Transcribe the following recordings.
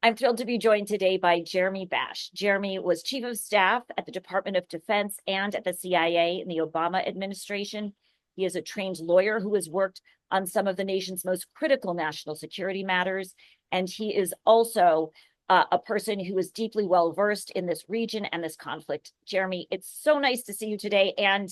I'm thrilled to be joined today by Jeremy Bash. Jeremy was Chief of Staff at the Department of Defense and at the CIA in the Obama administration. He is a trained lawyer who has worked on some of the nation's most critical national security matters. And he is also a person who is deeply well versed in this region and this conflict. Jeremy, it's so nice to see you today and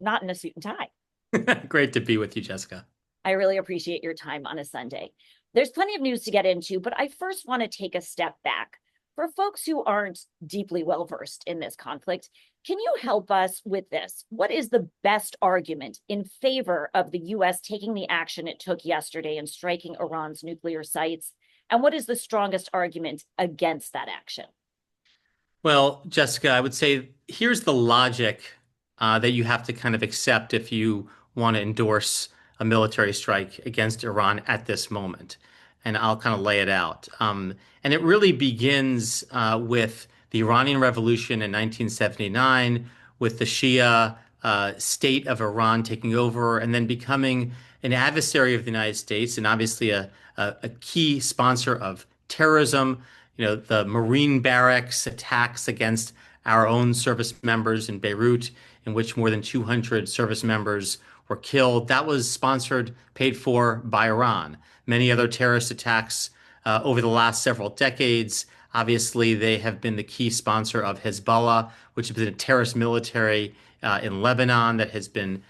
not in a suit and tie. Great to be with you, Jessica. I really appreciate your time on a Sunday. There's plenty of news to get into, but I first want to take a step back. For folks who aren't deeply well versed in this conflict, can you help us with this? What is the best argument in favor of the US taking the action it took yesterday and striking Iran's nuclear sites? And what is the strongest argument against that action? Well, Jessica, I would say here's the logic that you have to kind of accept if you want to endorse a military strike against Iran at this moment. And I'll kind of lay it out. And it really begins with the Iranian Revolution in 1979, with the Shia state of Iran taking over and then becoming an adversary of the United States and obviously a key sponsor of terrorism. You know, the Marine barracks attacks against our own service members in Beirut, in which more than 200 service members were killed. That was sponsored, paid for by Iran. Many other terrorist attacks over the last several decades. Obviously, they have been the key sponsor of Hezbollah, which has been a terrorist military in Lebanon that has been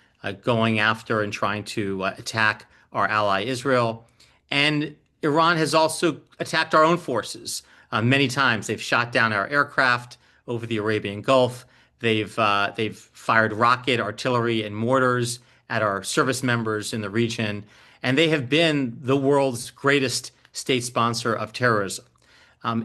going after and trying to attack our ally Israel. And Iran has also attacked our own forces many times. They've shot down our aircraft over the Arabian Gulf. They've fired rocket, artillery, and mortars at our service members in the region, and they have been the world's greatest state sponsor of terrorism.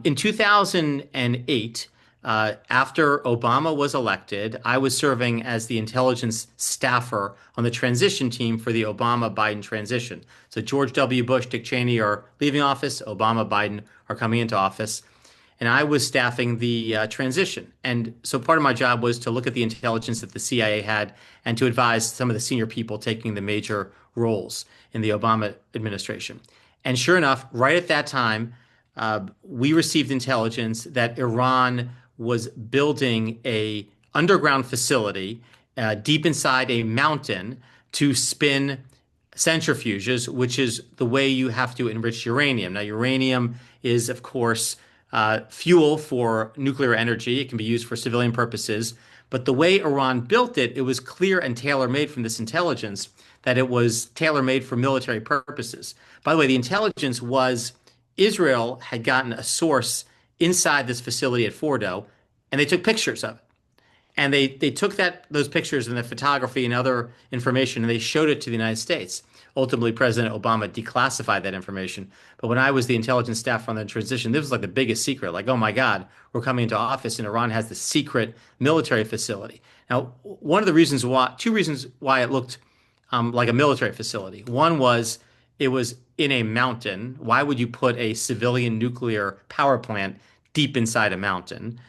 In 2008, after Obama was elected, I was serving as the intelligence staffer on the transition team for the Obama-Biden transition. So George W. Bush, Dick Cheney are leaving office, Obama, Biden are coming into office. And I was staffing the transition. And so part of my job was to look at the intelligence that the CIA had and to advise some of the senior people taking the major roles in the Obama administration. And sure enough, right at that time, we received intelligence that Iran was building a underground facility deep inside a mountain to spin centrifuges, which is the way you have to enrich uranium. Now, uranium is, of course, fuel for nuclear energy. It can be used for civilian purposes. But the way Iran built it, it was clear and tailor-made from this intelligence that it was tailor-made for military purposes. By the way, the intelligence was Israel had gotten a source inside this facility at Fordo, and they took pictures of it. And they took those pictures and the photography and other information, and they showed it to the United States. Ultimately, President Obama declassified that information. But when I was the intelligence staff on the transition, this was like the biggest secret. Like, oh my God, we're coming into office and Iran has this secret military facility. Now, two reasons why it looked like a military facility. One was it was in a mountain. Why would you put a civilian nuclear power plant deep inside a mountain?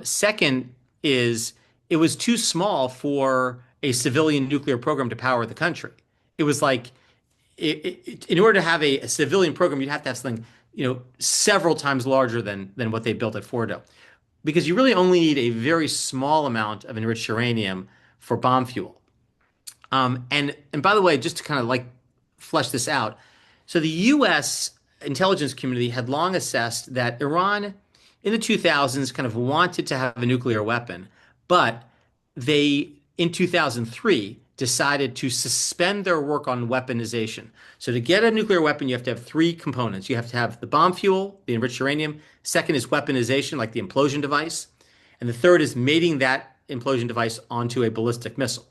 Second is it was too small for a civilian nuclear program to power the country. It was like in order to have a civilian program, you'd have to have something, several times larger than what they built at Fordo, because you really only need a very small amount of enriched uranium for bomb fuel. And by the way, just to kind of like flesh this out, so the U.S. intelligence community had long assessed that Iran in the 2000s kind of wanted to have a nuclear weapon, but they in 2003 decided to suspend their work on weaponization. So to get a nuclear weapon, you have to have three components. You have to have the bomb fuel, the enriched uranium. Second is weaponization, like the implosion device. And the third is mating that implosion device onto a ballistic missile.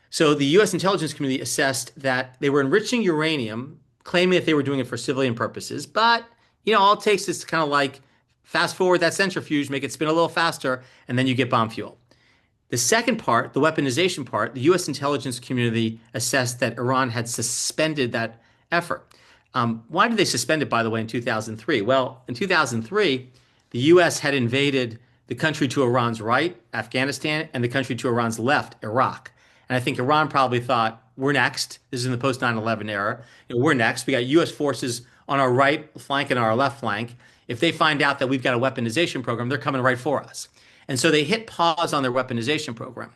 So the U.S. intelligence community assessed that they were enriching uranium, claiming that they were doing it for civilian purposes. But, all it takes is kind of like fast forward that centrifuge, make it spin a little faster, and then you get bomb fuel. The second part, the weaponization part, the U.S. intelligence community assessed that Iran had suspended that effort. Why did they suspend it, by the way, in 2003? Well, in 2003, the U.S. had invaded the country to Iran's right, Afghanistan, and the country to Iran's left, Iraq. And I think Iran probably thought, we're next. This is in the post 9/11 era. We're next. We got U.S. forces on our right flank and our left flank, if they find out that we've got a weaponization program, they're coming right for us. And so they hit pause on their weaponization program.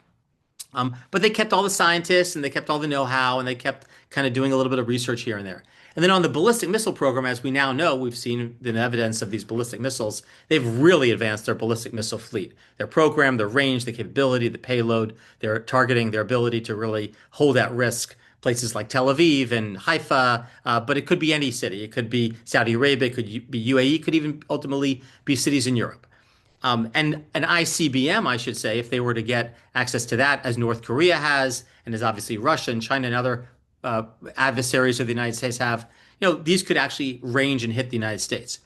But they kept all the scientists and they kept all the know-how and they kept kind of doing a little bit of research here and there. And then on the ballistic missile program, as we now know, we've seen the evidence of these ballistic missiles. They've really advanced their ballistic missile fleet, their program, their range, the capability, the payload, their targeting, their ability to really hold at risk places like Tel Aviv and Haifa. But it could be any city. It could be Saudi Arabia, it could be UAE, it could even ultimately be cities in Europe. And an ICBM, I should say, if they were to get access to that, as North Korea has, and as obviously Russia and China and other adversaries of the United States have, these could actually range and hit the United States.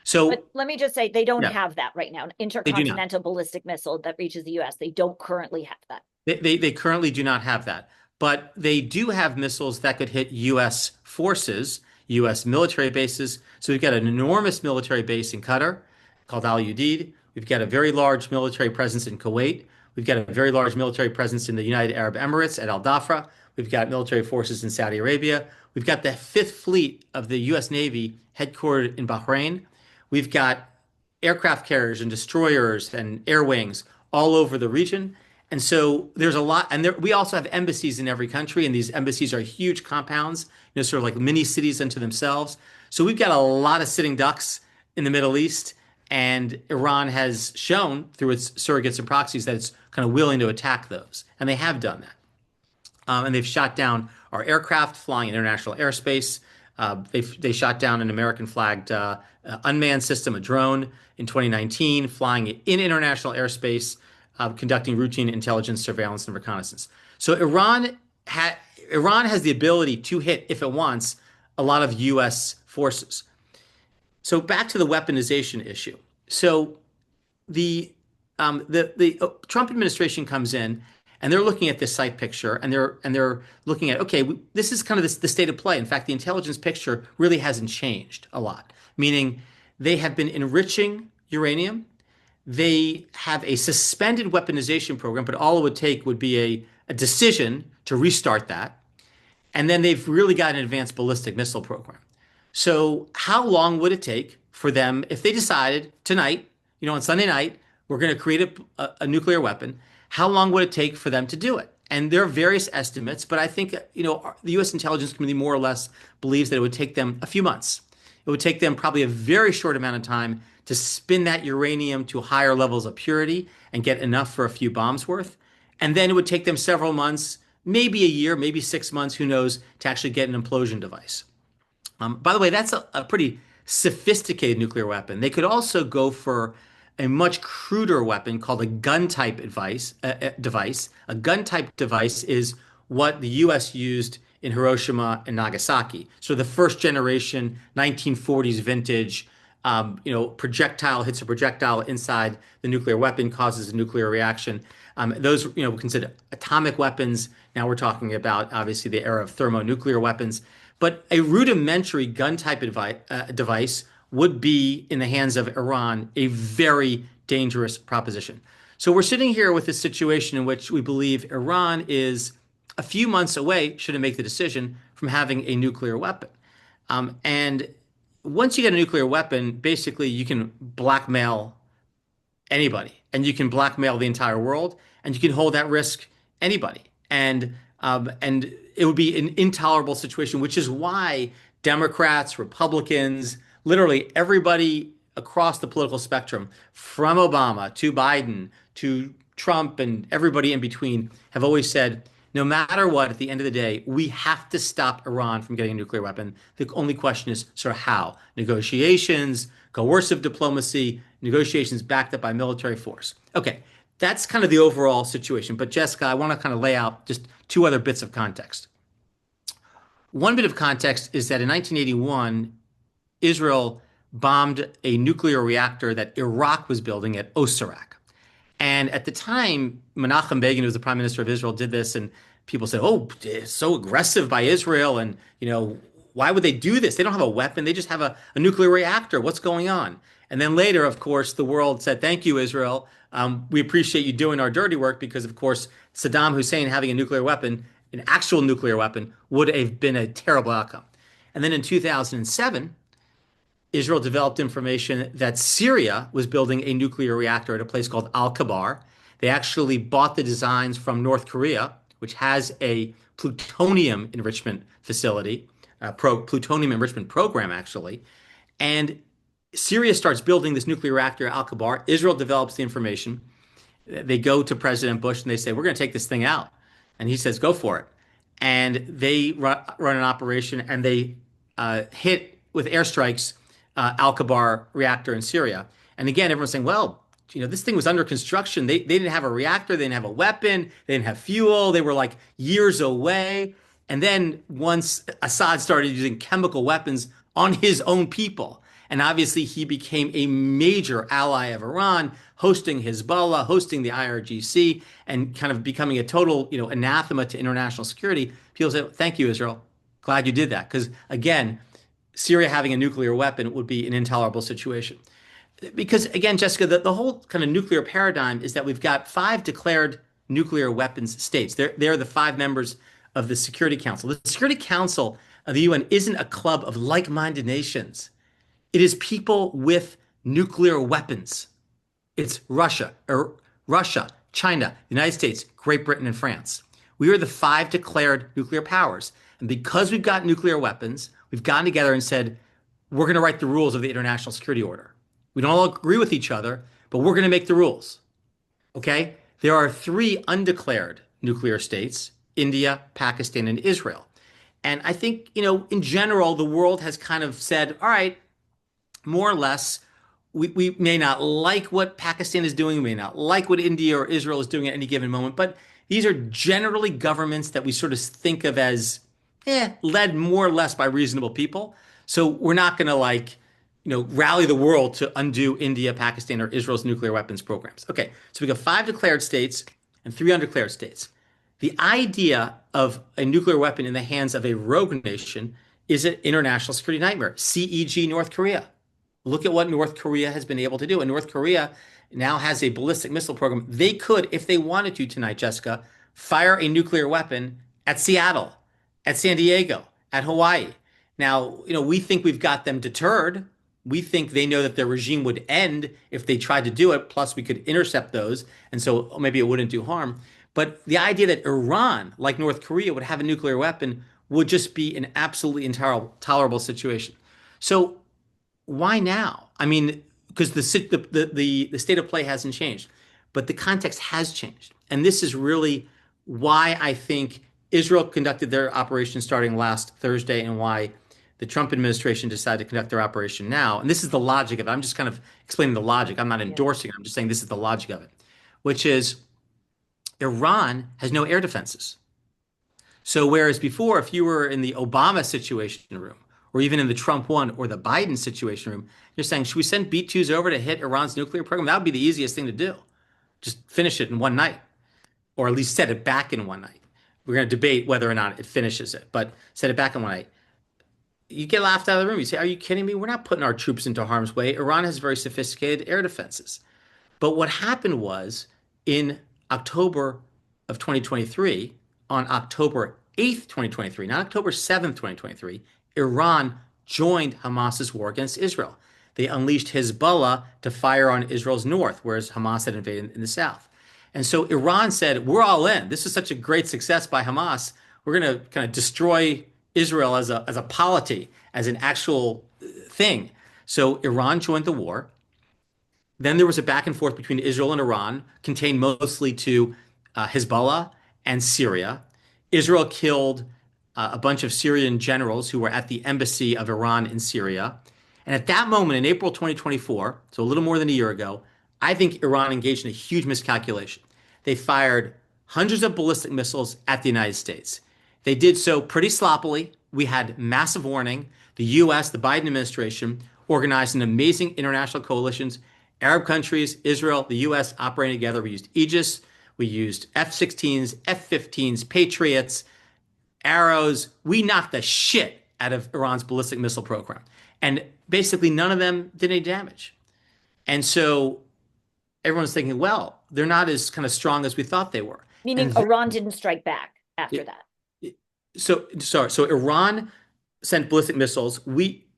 So, but let me just say, they don't yeah, have that right now. An they do not. intercontinental ballistic missile that reaches the US, they don't currently have that. They currently do not have that, but they do have missiles that could hit U.S. forces, U.S. military bases. So we've got an enormous military base in Qatar called Al Udeid. We've got a very large military presence in Kuwait. We've got a very large military presence in the United Arab Emirates at Al Dhafra. We've got military forces in Saudi Arabia. We've got the Fifth Fleet of the U.S. Navy headquartered in Bahrain. We've got aircraft carriers and destroyers and air wings all over the region. And so there's a lot, and we also have embassies in every country, and these embassies are huge compounds, sort of like mini cities unto themselves. So we've got a lot of sitting ducks in the Middle East, and Iran has shown through its surrogates and proxies that it's kind of willing to attack those, and they have done that. And they've shot down our aircraft flying in international airspace. They shot down an American-flagged unmanned system, a drone, in 2019, flying in international airspace, conducting routine intelligence, surveillance, and reconnaissance. So Iran has the ability to hit, if it wants, a lot of U.S. forces. So back to the weaponization issue. So the Trump administration comes in and they're looking at this site picture and they're looking at, okay, this is kind of the state of play. In fact, the intelligence picture really hasn't changed a lot, meaning they have been enriching uranium. They have a suspended weaponization program, but all it would take would be a decision to restart that. And then they've really got an advanced ballistic missile program. So how long would it take for them if they decided tonight, on Sunday night, we're going to create a nuclear weapon? How long would it take for them to do it? And there are various estimates, but I think, the U.S. intelligence community more or less believes that it would take them a few months. It would take them probably a very short amount of time to spin that uranium to higher levels of purity and get enough for a few bombs worth. And then it would take them several months, maybe a year, maybe 6 months, who knows, to actually get an implosion device. By the way, that's a pretty sophisticated nuclear weapon. They could also go for a much cruder weapon called a gun-type device. A gun-type device is what the U.S. used in Hiroshima and Nagasaki. So the first generation, 1940s vintage, projectile hits a projectile inside the nuclear weapon, causes a nuclear reaction. Those, we consider atomic weapons. Now we're talking about, obviously, the era of thermonuclear weapons. But a rudimentary gun-type device would be, in the hands of Iran, a very dangerous proposition. So we're sitting here with a situation in which we believe Iran is a few months away, should it make the decision, from having a nuclear weapon. And once you get a nuclear weapon, basically you can blackmail anybody, and you can blackmail the entire world, and you can hold at risk anybody. And it would be an intolerable situation, which is why Democrats, Republicans, literally everybody across the political spectrum, from Obama to Biden to Trump and everybody in between, have always said, no matter what, at the end of the day, we have to stop Iran from getting a nuclear weapon. The only question is sort of how. Negotiations, coercive diplomacy, negotiations backed up by military force. Okay, that's kind of the overall situation. But Jessica, I want to kind of lay out just two other bits of context. One bit of context is that in 1981, Israel bombed a nuclear reactor that Iraq was building at Osirak. And at the time, Menachem Begin, who was the prime minister of Israel, did this, and people said, oh, it's so aggressive by Israel, and, why would they do this? They don't have a weapon. They just have a nuclear reactor. What's going on? And then later, of course, the world said, thank you, Israel. We appreciate you doing our dirty work because, of course, Saddam Hussein having a nuclear weapon, an actual nuclear weapon, would have been a terrible outcome. And then in 2007, Israel developed information that Syria was building a nuclear reactor at a place called Al-Kabar. They actually bought the designs from North Korea, which has a plutonium enrichment facility, plutonium enrichment program, actually. And Syria starts building this nuclear reactor at Al-Kabar. Israel develops the information. They go to President Bush and they say, we're going to take this thing out. And he says, go for it. And they run an operation and they hit with airstrikes Al-Kabar reactor in Syria. And again, everyone's saying, well, this thing was under construction. They didn't have a reactor. They didn't have a weapon. They didn't have fuel. They were like years away. And then once Assad started using chemical weapons on his own people, and obviously he became a major ally of Iran, hosting Hezbollah, hosting the IRGC, and kind of becoming a total, anathema to international security. People say, thank you, Israel. Glad you did that. Because again, Syria having a nuclear weapon would be an intolerable situation. Because again, Jessica, the whole kind of nuclear paradigm is that we've got 5 declared nuclear weapons states. They're the 5 members of the Security Council. The Security Council of the UN isn't a club of like-minded nations. It is people with nuclear weapons. It's Russia, China, the United States, Great Britain, and France. We are the 5 declared nuclear powers. And because we've got nuclear weapons, we've gotten together and said, we're going to write the rules of the international security order. We don't all agree with each other, but we're going to make the rules. Okay? There are 3 undeclared nuclear states, India, Pakistan, and Israel. And I think, in general, the world has kind of said, all right, more or less, we may not like what Pakistan is doing, we may not like what India or Israel is doing at any given moment, but these are generally governments that we sort of think of as led more or less by reasonable people. So we're not going to rally the world to undo India, Pakistan, or Israel's nuclear weapons programs. Okay, so we got 5 declared states and 3 undeclared states. The idea of a nuclear weapon in the hands of a rogue nation is an international security nightmare. CEG North Korea. Look at what North Korea has been able to do. And North Korea now has a ballistic missile program. They could, if they wanted to tonight, Jessica, fire a nuclear weapon at Seattle, at San Diego, at Hawaii. Now, we think we've got them deterred. We think they know that their regime would end if they tried to do it. Plus, we could intercept those. And so maybe it wouldn't do harm. But the idea that Iran, like North Korea, would have a nuclear weapon would just be an absolutely intolerable situation. So why now? I mean, because the state of play hasn't changed, but the context has changed. And this is really why I think Israel conducted their operation starting last Thursday and why the Trump administration decided to conduct their operation now. And this is the logic of it. I'm just kind of explaining the logic. I'm not endorsing it. I'm just saying this is the logic of it, which is Iran has no air defenses. So whereas before, if you were in the Obama situation room, or even in the Trump one or the Biden situation room, you're saying, should we send B-2s over to hit Iran's nuclear program? That would be the easiest thing to do. Just finish it in one night, or at least set it back in one night. We're going to debate whether or not it finishes it, but set it back in one night. You get laughed out of the room. You say, are you kidding me? We're not putting our troops into harm's way. Iran has very sophisticated air defenses. But what happened was in October of 2023, on October 8th, 2023, not October 7th, 2023, Iran joined Hamas's war against Israel. They unleashed Hezbollah to fire on Israel's north, whereas Hamas had invaded in the south. And so Iran said, we're all in. This is such a great success by Hamas. We're going to kind of destroy Israel as a polity, as an actual thing. So Iran joined the war. Then there was a back and forth between Israel and Iran, contained mostly to Hezbollah and Syria. Israel killed a bunch of Syrian generals who were at the embassy of Iran in Syria. And at that moment, in April 2024, so a little more than a year ago, I think Iran engaged in a huge miscalculation. They fired hundreds of ballistic missiles at the United States. They did so pretty sloppily. We had massive warning. The US, the Biden administration, organized an amazing international coalitions, Arab countries, Israel, the US operating together. We used Aegis, we used F-16s, F-15s, Patriots, Arrows. We knocked the shit out of Iran's ballistic missile program. And basically none of them did any damage. And so everyone's thinking, well, they're not as kind of strong as we thought they were. Meaning Iran didn't strike back after that. So Iran sent ballistic missiles.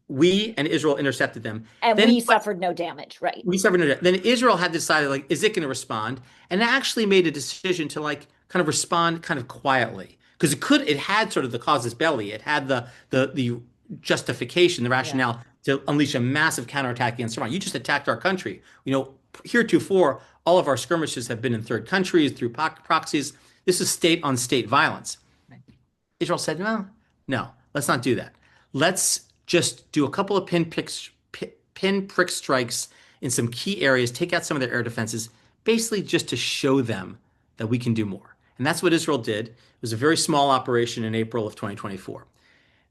we and Israel intercepted them. And Then we suffered no damage, right? we suffered. Then Israel had decided, like, is it going to respond? And it actually made a decision to like kind of respond kind of quietly because it had sort of the casus belli. It had the justification, the Yeah. rationale to unleash a massive counterattack against Iran. You just attacked our country. Heretofore, all of our skirmishes have been in third countries through proxies. This is state on state violence. Right. Israel said, no, no, let's not do that. Let's just do a couple of pinprick strikes in some key areas, take out some of their air defenses, basically just to show them that we can do more. And that's what Israel did. It was a very small operation in April of 2024.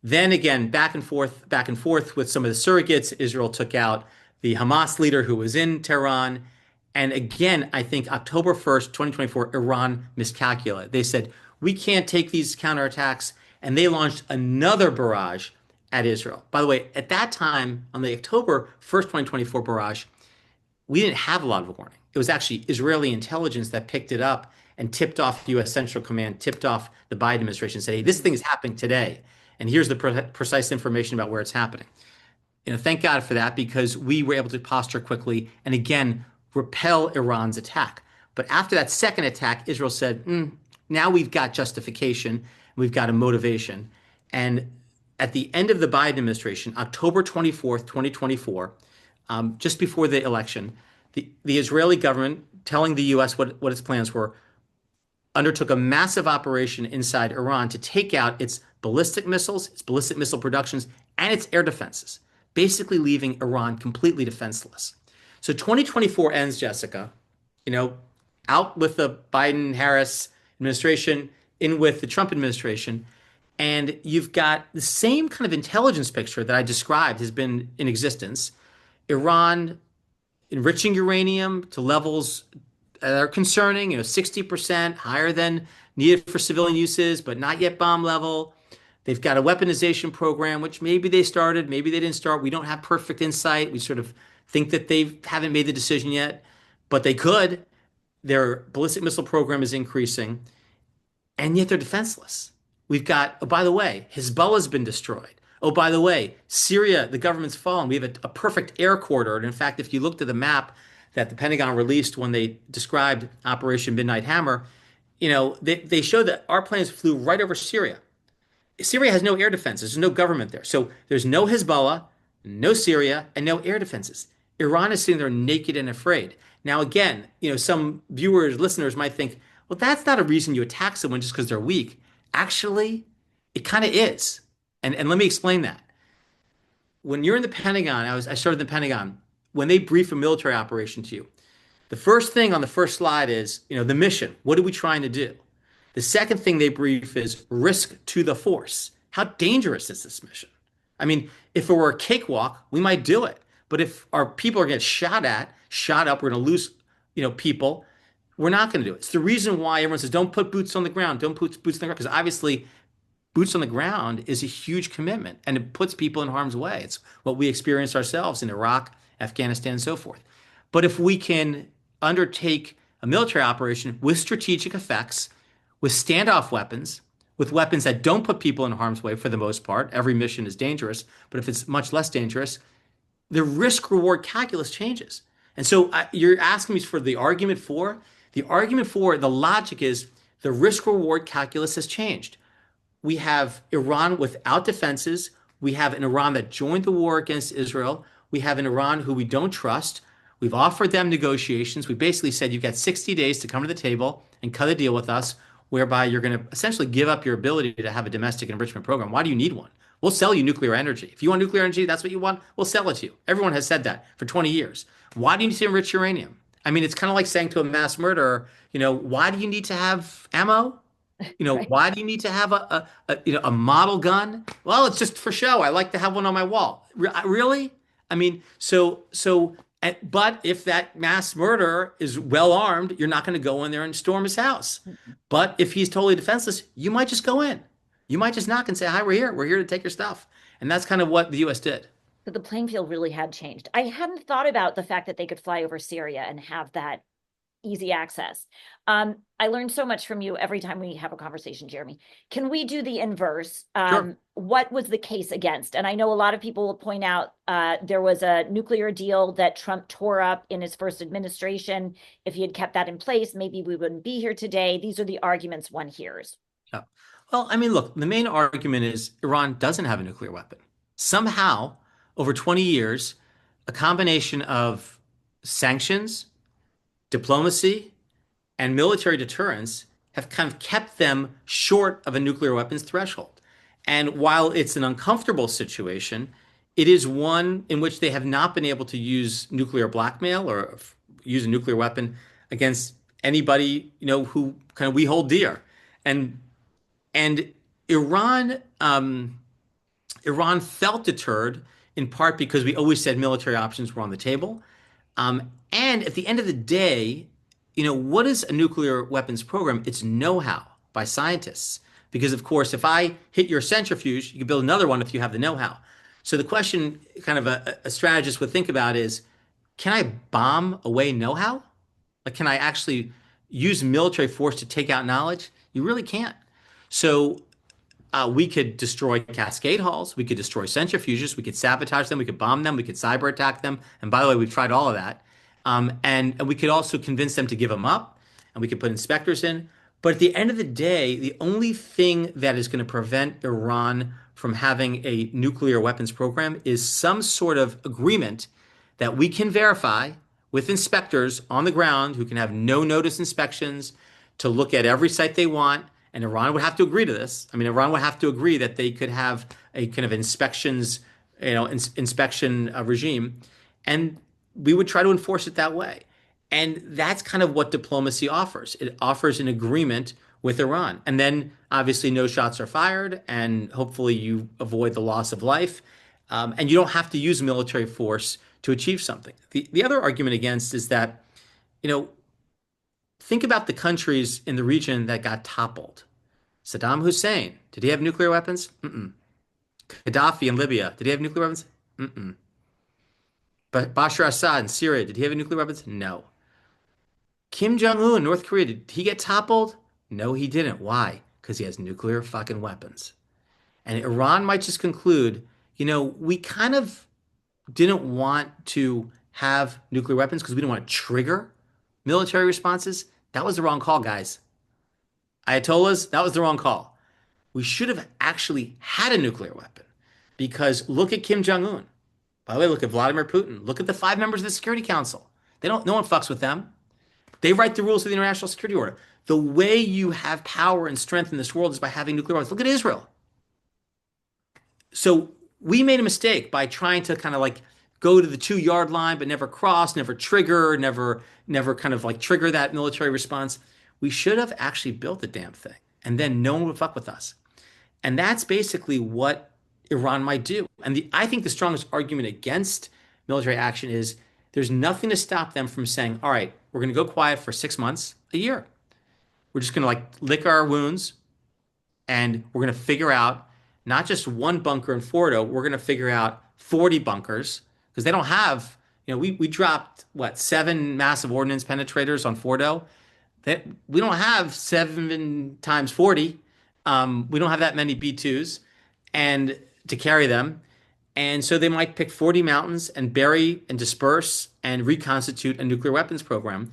Then again, back and forth with some of the surrogates. Israel took out the Hamas leader who was in Tehran. And again, I think October 1st, 2024, Iran miscalculated. They said, we can't take these counterattacks. And they launched another barrage at Israel. By the way, at that time, on the October 1st, 2024 barrage, we didn't have a lot of warning. It was actually Israeli intelligence that picked it up and tipped off U.S. Central Command, tipped off the Biden administration, said, hey, this thing is happening today. And here's the precise information about where it's happening. Thank God for that, because we were able to posture quickly and again repel Iran's attack. But after that second attack, Israel said, now we've got justification, we've got a motivation. And at the end of the Biden administration, October 24th, 2024, just before the election, the Israeli government, telling the U.S. what its plans were, undertook a massive operation inside Iran to take out its ballistic missiles, its ballistic missile productions, and its air defenses, basically leaving Iran completely defenseless. So 2024 ends, Jessica, out with the Biden-Harris administration, in with the Trump administration, and you've got the same kind of intelligence picture that I described has been in existence. Iran enriching uranium to levels that are concerning, 60% higher than needed for civilian uses, but not yet bomb level. They've got a weaponization program, which maybe they started, maybe they didn't start. We don't have perfect insight. We sort of think that they haven't made the decision yet, but they could. Their ballistic missile program is increasing, and yet they're defenseless. We've got, oh, by the way, Hezbollah's been destroyed. Oh, by the way, Syria, the government's fallen. We have a perfect air corridor. And in fact, if you looked at the map that the Pentagon released when they described Operation Midnight Hammer, they showed that our planes flew right over Syria. Syria has no air defenses. There's no government there. So there's no Hezbollah, no Syria, and no air defenses. Iran is sitting there naked and afraid. Now, again, some viewers, listeners might think, well, that's not a reason you attack someone just because they're weak. Actually, it kind of is. And let me explain that. When you're in the Pentagon, I started in the Pentagon, when they brief a military operation to you, the first thing on the first slide is, the mission. What are we trying to do? The second thing they brief is risk to the force. How dangerous is this mission? I mean, if it were a cakewalk, we might do it. But if our people are getting shot up, we're going to lose, people, we're not going to do it. It's the reason why everyone says, don't put boots on the ground. Don't put boots on the ground. Because obviously, boots on the ground is a huge commitment, and it puts people in harm's way. It's what we experienced ourselves in Iraq, Afghanistan, and so forth. But if we can undertake a military operation with strategic effects, with standoff weapons, with weapons that don't put people in harm's way for the most part, every mission is dangerous, but if it's much less dangerous, the risk-reward calculus changes. And so you're asking me for the argument for? The argument for, the logic is the risk-reward calculus has changed. We have Iran without defenses. We have an Iran that joined the war against Israel. We have an Iran who we don't trust. We've offered them negotiations. We basically said, you've got 60 days to come to the table and cut a deal with us, whereby you're going to essentially give up your ability to have a domestic enrichment program. Why do you need one? We'll sell you nuclear energy. If you want nuclear energy, that's what you want, we'll sell it to you. Everyone has said that for 20 years. Why do you need to enrich uranium? I mean, it's kind of like saying to a mass murderer, why do you need to have ammo? Right. Why do you need to have a model gun? Well, it's just for show. I like to have one on my wall. Really? I mean, but if that mass murderer is well armed, you're not going to go in there and storm his house. But if he's totally defenseless, you might just go in. You might just knock and say, hi, we're here. We're here to take your stuff. And that's kind of what the U.S. did. But the playing field really had changed. I hadn't thought about the fact that they could fly over Syria and have that easy access. I learned so much from you every time we have a conversation, Jeremy. Can we do the inverse? Sure. What was the case against? And I know a lot of people will point out there was a nuclear deal that Trump tore up in his first administration. If he had kept that in place, maybe we wouldn't be here today. These are the arguments one hears. Yeah. Well, I mean, look, the main argument is Iran doesn't have a nuclear weapon. Somehow, over 20 years, a combination of sanctions, diplomacy, and military deterrence have kind of kept them short of a nuclear weapons threshold. And while it's an uncomfortable situation, it is one in which they have not been able to use nuclear blackmail or use a nuclear weapon against anybody, who kind of we hold dear. And and Iran felt deterred in part because we always said military options were on the table. And at the end of the day, what is a nuclear weapons program? It's know-how by scientists. Because of course, if I hit your centrifuge, you can build another one if you have the know-how. So the question kind of a strategist would think about is, can I bomb away know-how? Like, can I actually use military force to take out knowledge? You really can't. So we could destroy cascade halls. We could destroy centrifuges. We could sabotage them. We could bomb them. We could cyber attack them. And by the way, we've tried all of that. And we could also convince them to give them up. And we could put inspectors in. But at the end of the day, the only thing that is going to prevent Iran from having a nuclear weapons program is some sort of agreement that we can verify with inspectors on the ground who can have no notice inspections to look at every site they want. And Iran would have to agree to this. I mean, Iran would have to agree that they could have a kind of inspections, inspection regime, and we would try to enforce it that way. And that's kind of what diplomacy offers. It offers an agreement with Iran, and then obviously no shots are fired, and hopefully you avoid the loss of life, and you don't have to use military force to achieve something. The other argument against is that, you know, think about the countries in the region that got toppled. Saddam Hussein, did he have nuclear weapons? Mm-mm. Gaddafi in Libya, did he have nuclear weapons? Mm-mm. But Bashar Assad in Syria, did he have nuclear weapons? No. Kim Jong-un in North Korea, did he get toppled? No, he didn't. Why? Because he has nuclear fucking weapons. And Iran might just conclude, we kind of didn't want to have nuclear weapons because we didn't want to trigger military responses. That was the wrong call, guys. Ayatollahs, that was the wrong call. We should have actually had a nuclear weapon because look at Kim Jong-un. By the way, look at Vladimir Putin. Look at the 5 members of the Security Council. No one fucks with them. They write the rules of the International Security Order. The way you have power and strength in this world is by having nuclear weapons. Look at Israel. So we made a mistake by trying to kind of like go to the 2-yard line, but never cross, never trigger, never kind of like trigger that military response. We should have actually built the damn thing, and then no one would fuck with us. And that's basically what Iran might do. And I think the strongest argument against military action is there's nothing to stop them from saying, all right, we're going to go quiet for 6 months, a year. We're just going to like lick our wounds, and we're going to figure out not just one bunker in Fordo, we're going to figure out 40 bunkers because they don't have, we dropped 7 massive ordnance penetrators on Fordo. We don't have 7 times 40. We don't have that many B2s and to carry them. And so they might pick 40 mountains and bury and disperse and reconstitute a nuclear weapons program.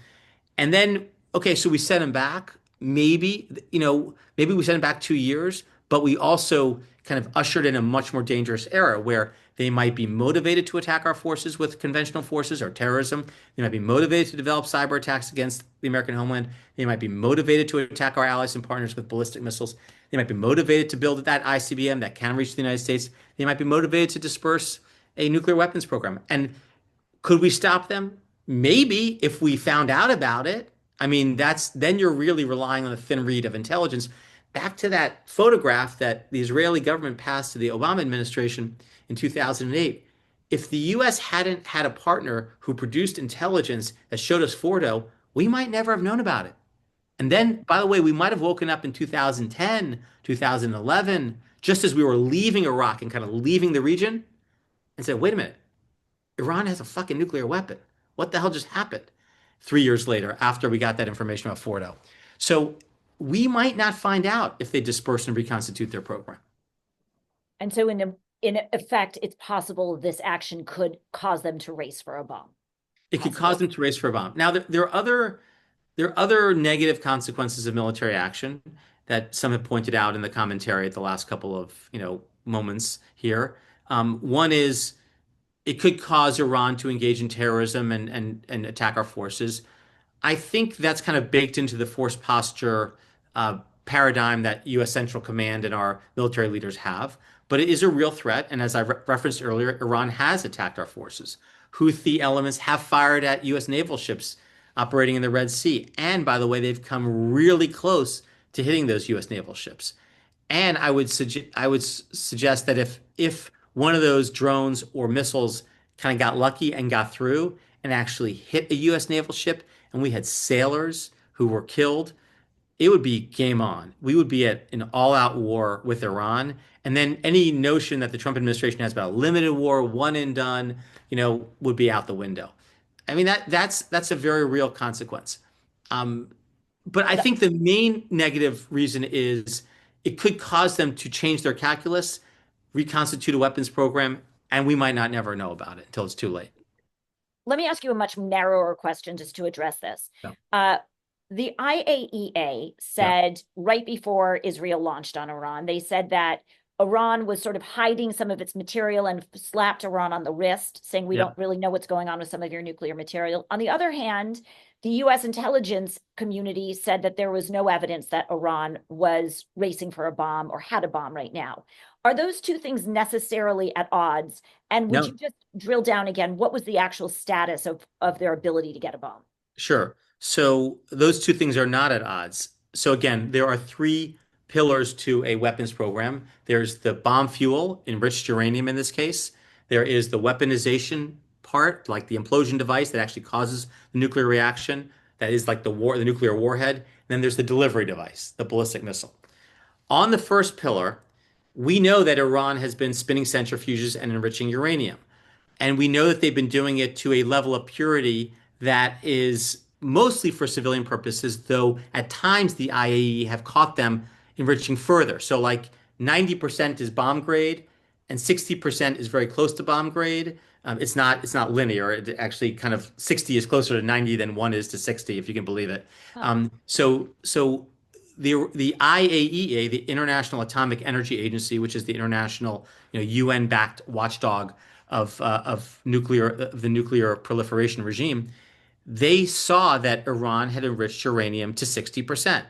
And then, okay, so we send them back. Maybe we send them back 2 years, but we also kind of ushered in a much more dangerous era where they might be motivated to attack our forces with conventional forces or terrorism. They might be motivated to develop cyber attacks against the American homeland. They might be motivated to attack our allies and partners with ballistic missiles. They might be motivated to build that ICBM that can reach the United States. They might be motivated to disperse a nuclear weapons program. And could we stop them? Maybe if we found out about it. I mean, then you're really relying on the thin reed of intelligence. Back to that photograph that the Israeli government passed to the Obama administration in 2008. If the U.S. hadn't had a partner who produced intelligence that showed us Fordo, we might never have known about it. And then, by the way, we might have woken up in 2010, 2011, just as we were leaving Iraq and kind of leaving the region and said, wait a minute, Iran has a fucking nuclear weapon. What the hell just happened? 3 years later after we got that information about Fordo. So we might not find out if they disperse and reconstitute their program. And so in effect, it's possible this action could cause them to race for a bomb. It could cause them to race for a bomb. Now, there are other negative consequences of military action that some have pointed out in the commentary at the last couple of, moments here. One is it could cause Iran to engage in terrorism and attack our forces. I think that's kind of baked into the force posture paradigm that U.S. Central Command and our military leaders have. But it is a real threat. And as I referenced earlier, Iran has attacked our forces. Houthi elements have fired at U.S. naval ships operating in the Red Sea. And by the way, they've come really close to hitting those U.S. naval ships. And I would suggest that if one of those drones or missiles kind of got lucky and got through and actually hit a U.S. naval ship, and we had sailors who were killed, it would be game on. We would be at an all-out war with Iran. And then any notion that the Trump administration has about a limited war, one and done, would be out the window. I mean, that's a very real consequence. But I think the main negative reason is it could cause them to change their calculus, reconstitute a weapons program, and we might not never know about it until it's too late. Let me ask you a much narrower question just to address this. Yeah. The IAEA said right before Israel launched on Iran, they said that Iran was sort of hiding some of its material and slapped Iran on the wrist, saying we don't really know what's going on with some of your nuclear material. On the other hand, the U.S. intelligence community said that there was no evidence that Iran was racing for a bomb or had a bomb right now. Are those two things necessarily at odds? And would you just drill down again? What was the actual status of their ability to get a bomb? Sure. So those two things are not at odds. So again, there are three pillars to a weapons program. There's the bomb fuel, enriched uranium in this case. There is the weaponization part, like the implosion device that actually causes the nuclear reaction. That is like the nuclear warhead. And then there's the delivery device, the ballistic missile. On the first pillar, we know that Iran has been spinning centrifuges and enriching uranium. And we know that they've been doing it to a level of purity that is mostly for civilian purposes, though at times the IAEA have caught them enriching further. So like 90% is bomb grade and 60% is very close to bomb grade. It's not linear. It actually kind of 60 is closer to 90 than 1 is to 60, if you can believe it. So the IAEA, the International Atomic Energy Agency, which is the international, UN-backed watchdog of the nuclear proliferation regime, they saw that Iran had enriched uranium to 60%.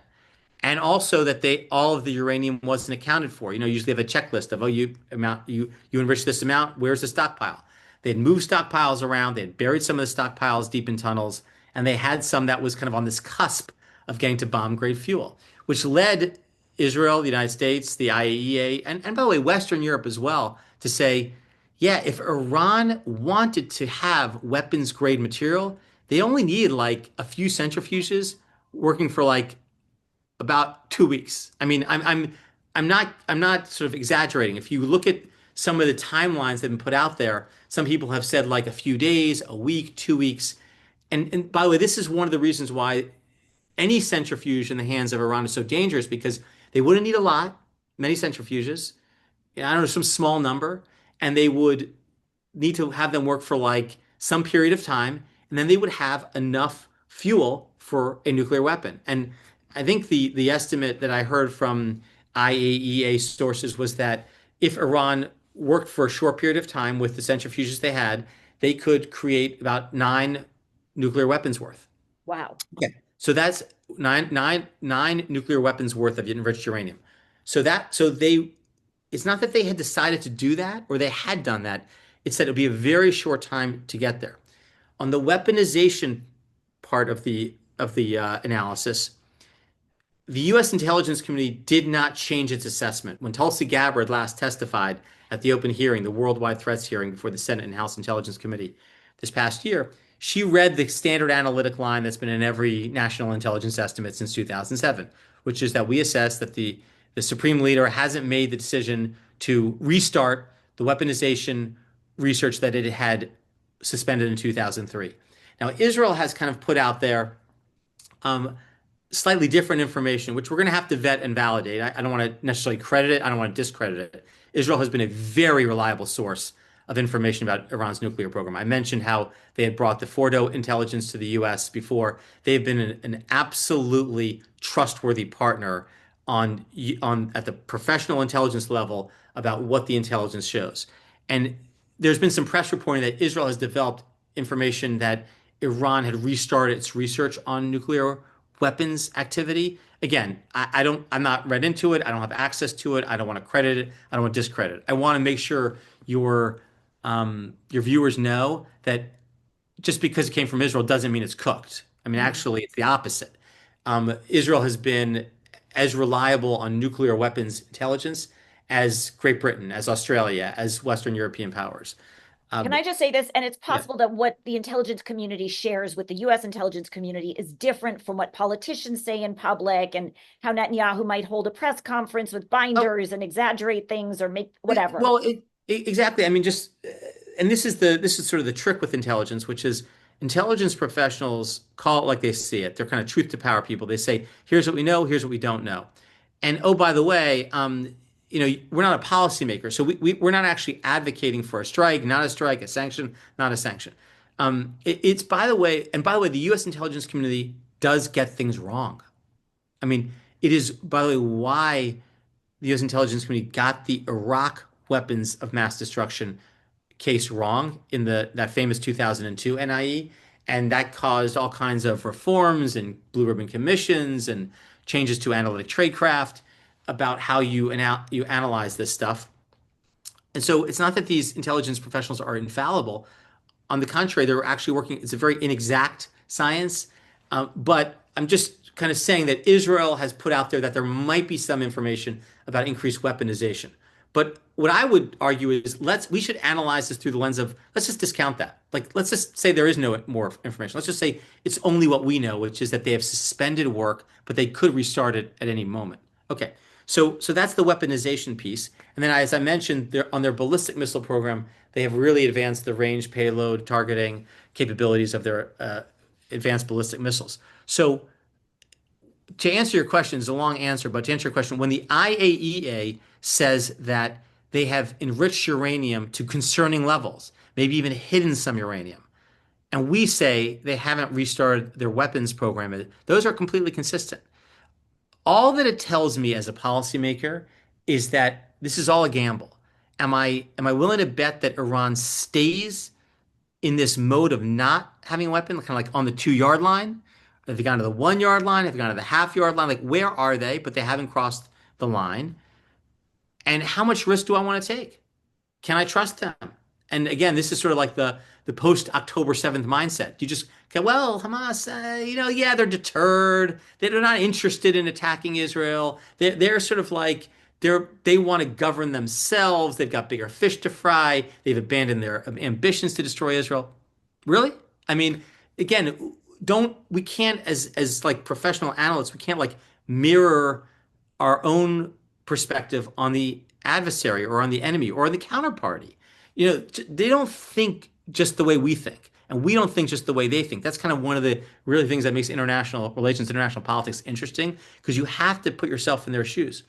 And also that all of the uranium wasn't accounted for. Usually they have a checklist of, you enriched this amount, where's the stockpile? They'd moved stockpiles around, they'd buried some of the stockpiles deep in tunnels, and they had some that was kind of on this cusp of getting to bomb grade fuel, which led Israel, the United States, the IAEA, and by the way, Western Europe as well, to say, yeah, if Iran wanted to have weapons grade material, they only needed like a few centrifuges working for like about 2 weeks. I mean, I'm not sort of exaggerating. If you look at some of the timelines that have been put out there, some people have said like a few days, a week, 2 weeks. And by the way, this is one of the reasons why any centrifuge in the hands of Iran is so dangerous, because they wouldn't need many centrifuges. I don't know, some small number, and they would need to have them work for like some period of time, and then they would have enough fuel for a nuclear weapon. And I think the estimate that I heard from IAEA sources was that if Iran worked for a short period of time with the centrifuges they had, they could create about 9 nuclear weapons worth. Wow. Okay. So that's nine nuclear weapons worth of enriched uranium. It's not that they had decided to do that or they had done that. It's that it would be a very short time to get there. On the weaponization part of the analysis, the U.S. intelligence community did not change its assessment. When Tulsi Gabbard last testified at the open hearing, the worldwide threats hearing before the Senate and House Intelligence Committee this past year, she read the standard analytic line that's been in every national intelligence estimate since 2007, which is that we assess that the supreme leader hasn't made the decision to restart the weaponization research that it had suspended in 2003. Now, Israel has kind of put out there um, slightly different information, which we're going to have to vet and validate. I don't want to necessarily credit it. I don't want to discredit it. Israel has been a very reliable source of information about Iran's nuclear program. I mentioned how they had brought the Fordo intelligence to the U.S. before. They've been an absolutely trustworthy partner on at the professional intelligence level about what the intelligence shows. And there's been some press reporting that Israel has developed information that Iran had restarted its research on nuclear weapons activity. Again, I'm not read into it. I don't have access to it. I don't want to credit it. I don't want to discredit it. I want to make sure your viewers know that just because it came from Israel doesn't mean it's cooked. I mean, actually, it's the opposite. Israel has been as reliable on nuclear weapons intelligence as Great Britain, as Australia, as Western European powers. Can Um, I just say this? And it's yeah. possible that what the intelligence community shares with the US intelligence community is different from what politicians say in public, and how Netanyahu might hold a press conference with Oh, binders and exaggerate things or make whatever. well, exactly. I mean, and this is sort of the trick with intelligence, which is intelligence professionals call it like they see it. They're kind of truth to power people. They say, here's what we know, here's what we don't know. And oh, by the way, we're not a policymaker, so we're not actually advocating for a strike, not a strike, a sanction, not a sanction. It's by the way, and by the way, the U.S. intelligence community does get things wrong. I mean, it is, by the way, why the U.S. intelligence community got the Iraq weapons of mass destruction case wrong in that famous 2002 NIE, and that caused all kinds of reforms and blue ribbon commissions and changes to analytic tradecraft about how you analyze this stuff. And so it's not that these intelligence professionals are infallible. On the contrary, they're actually working. It's a very inexact science, but I'm just kind of saying that Israel has put out there that there might be some information about increased weaponization. But what I would argue is we should analyze this through the lens of let's just discount that. Like let's just say there is no more information. Let's just say it's only what we know, which is that they have suspended work, but they could restart it at any moment. Okay. So that's the weaponization piece. And then as I mentioned, on their ballistic missile program, they have really advanced the range, payload, targeting capabilities of their advanced ballistic missiles. So to answer your question, it's a long answer, but to answer your question, when the IAEA says that they have enriched uranium to concerning levels, maybe even hidden some uranium, and we say they haven't restarted their weapons program, those are completely consistent. All that it tells me as a policymaker is that this is all a gamble. Am I willing to bet that Iran stays in this mode of not having a weapon, kind of like on the 2 yard line? Have they gone to the 1 yard line? Have they gone to the half-yard line? Like, where are they? But they haven't crossed the line. And how much risk do I want to take? Can I trust them? And again, this is sort of like the post October 7th mindset. You just okay, well, Hamas, yeah, they're deterred. They're not interested in attacking Israel. They're sort of like they want to govern themselves. They've got bigger fish to fry. They've abandoned their ambitions to destroy Israel. Really? I mean, again, don't we can't as like professional analysts, we can't like mirror our own perspective on the adversary or on the enemy or the counterparty. They don't think just the way we think, and we don't think just the way they think. That's kind of one of the really things that makes international relations, international politics interesting, because you have to put yourself in their shoes.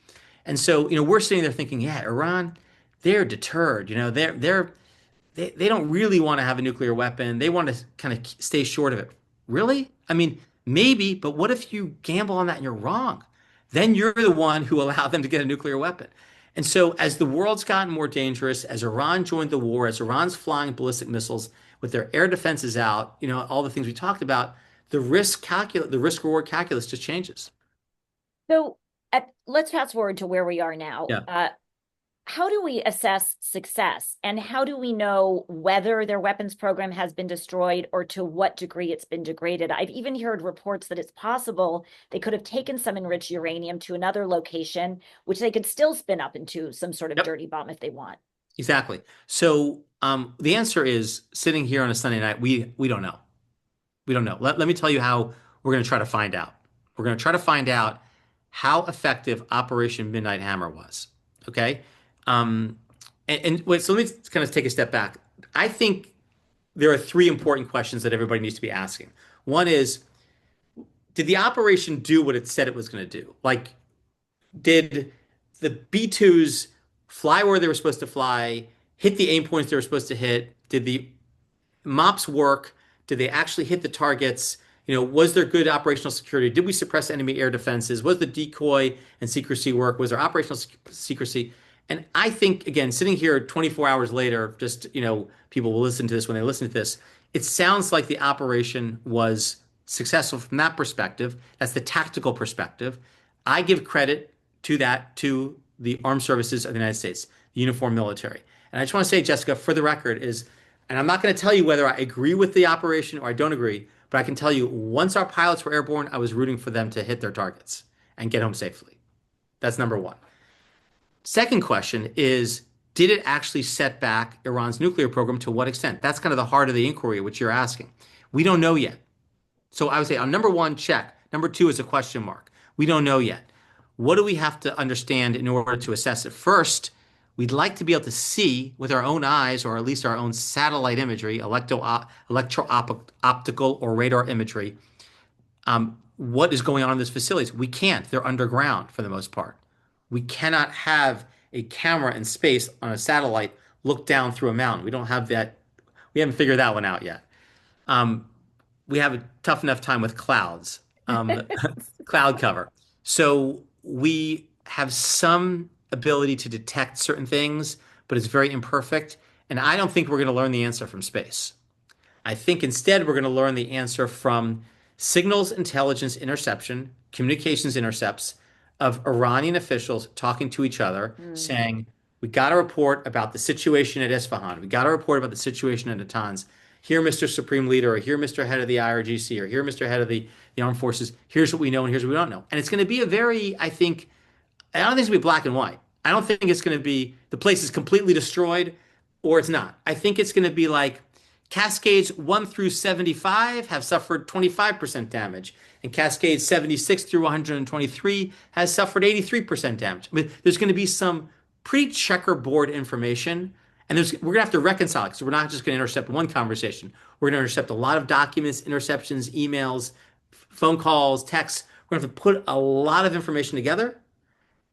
And so, we're sitting there thinking, yeah, Iran, they're deterred. They don't really want to have a nuclear weapon. They want to kind of stay short of it. Really? I mean, maybe, but what if you gamble on that and you're wrong? Then you're the one who allowed them to get a nuclear weapon. And so, as the world's gotten more dangerous, as Iran joined the war, as Iran's flying ballistic missiles with their air defenses out, all the things we talked about, the risk reward calculus just changes. So let's fast forward to where we are now. Yeah. How do we assess success, and how do we know whether their weapons program has been destroyed or to what degree it's been degraded? I've even heard reports that it's possible they could have taken some enriched uranium to another location, which they could still spin up into some sort of Yep. dirty bomb if they want. Exactly. So the answer is sitting here on a Sunday night, we don't know. We don't know. Let me tell you how we're going to try to find out. We're going to try to find out how effective Operation Midnight Hammer was. Okay. And wait, so let me kind of take a step back. I think there are three important questions that everybody needs to be asking. One is, did the operation do what it said it was going to do? Like, did the B-2s fly where they were supposed to fly, hit the aim points they were supposed to hit? Did the MOPS work? Did they actually hit the targets? Was there good operational security? Did we suppress enemy air defenses? Was the decoy and secrecy work? Was there operational secrecy? And I think, again, sitting here 24 hours later, just, people will listen to this when they listen to this. It sounds like the operation was successful from that perspective. That's the tactical perspective. I give credit to that to the armed services of the United States, the uniformed military. And I just want to say, Jessica, for the record, and I'm not going to tell you whether I agree with the operation or I don't agree, but I can tell you once our pilots were airborne, I was rooting for them to hit their targets and get home safely. That's number one. Second question is, did it actually set back Iran's nuclear program? To what extent? That's kind of the heart of the inquiry, which you're asking. We don't know yet. So I would say on number one, check. Number two is a question mark. We don't know yet. What do we have to understand in order to assess it? First, we'd like to be able to see with our own eyes, or at least our own satellite imagery, electro-optical or radar imagery, what is going on in these facilities. We can't. They're underground for the most part. We cannot have a camera in space on a satellite look down through a mountain. We don't have that. We haven't figured that one out yet. We have a tough enough time with clouds, cloud cover. So we have some ability to detect certain things, but it's very imperfect. And I don't think we're going to learn the answer from space. I think instead we're going to learn the answer from signals intelligence interception, communications intercepts of Iranian officials talking to each other, saying, we got a report about the situation at Isfahan. We got a report about the situation at Natanz. Here, Mr. Supreme Leader, or here, Mr. Head of the IRGC, or here, Mr. Head of the Armed Forces. Here's what we know and here's what we don't know. And it's going to be a very, I don't think it's going to be black and white. I don't think it's going to be the place is completely destroyed or it's not. I think it's going to be like Cascades 1 through 75 have suffered 25% damage, and Cascades 76 through 123 has suffered 83% damage. I mean, there's going to be some pretty checkerboard information, and we're going to have to reconcile it, because we're not just going to intercept one conversation. We're going to intercept a lot of documents, interceptions, emails, phone calls, texts. We're going to have to put a lot of information together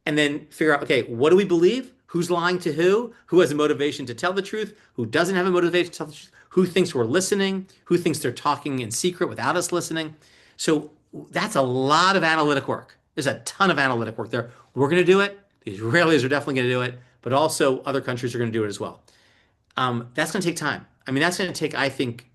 and then figure out, okay, what do we believe? Who's lying to who? Who has a motivation to tell the truth? Who doesn't have a motivation to tell the truth? Who thinks we're listening? Who thinks they're talking in secret without us listening? So that's a lot of analytic work. There's a ton of analytic work there. We're going to do it. The Israelis are definitely going to do it, but also other countries are going to do it as well. That's going to take time. I mean, that's going to take, I think,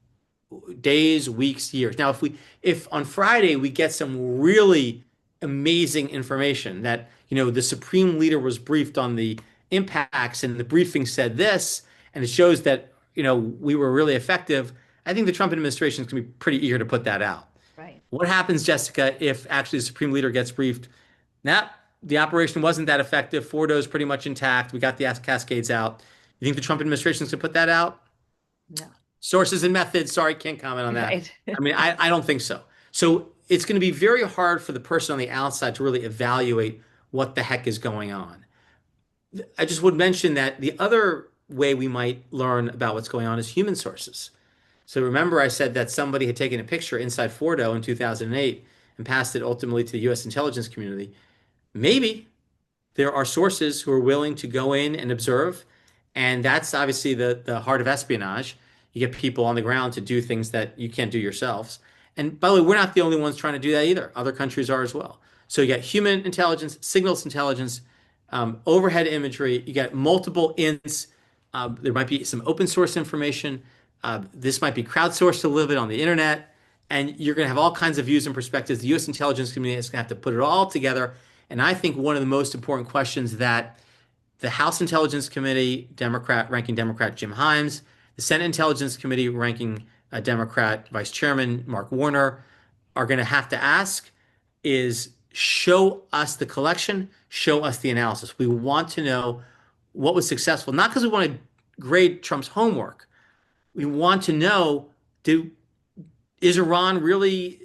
days, weeks, years. Now, if on Friday we get some really amazing information that, the Supreme Leader was briefed on the impacts and the briefing said this, and it shows that, we were really effective, I think the Trump administration is going to be pretty eager to put that out. Right. What happens, Jessica, if actually the Supreme Leader gets briefed? Now, the operation wasn't that effective. Fordo is pretty much intact. We got the Cascades out. You think the Trump administration is going to put that out? No. Sources and methods. Sorry, can't comment on that. Right. I mean, I don't think so. So it's going to be very hard for the person on the outside to really evaluate what the heck is going on. I just would mention that the other way we might learn about what's going on is human sources. So remember I said that somebody had taken a picture inside Fordo in 2008 and passed it ultimately to the U.S. intelligence community. Maybe there are sources who are willing to go in and observe, and that's obviously the heart of espionage. You get people on the ground to do things that you can't do yourselves. And by the way, we're not the only ones trying to do that either. Other countries are as well. So you got human intelligence, signals intelligence, overhead imagery. You got multiple ints. There might be some open source information. This might be crowdsourced a little bit on the internet. And you're going to have all kinds of views and perspectives. The U.S. intelligence community is going to have to put it all together. And I think one of the most important questions that the House Intelligence Committee, ranking Democrat Jim Himes, the Senate Intelligence Committee, ranking Democrat Vice Chairman Mark Warner, are going to have to ask is, show us the collection, show us the analysis. We want to know what was successful, not because we want to grade Trump's homework. We want to know, is Iran really,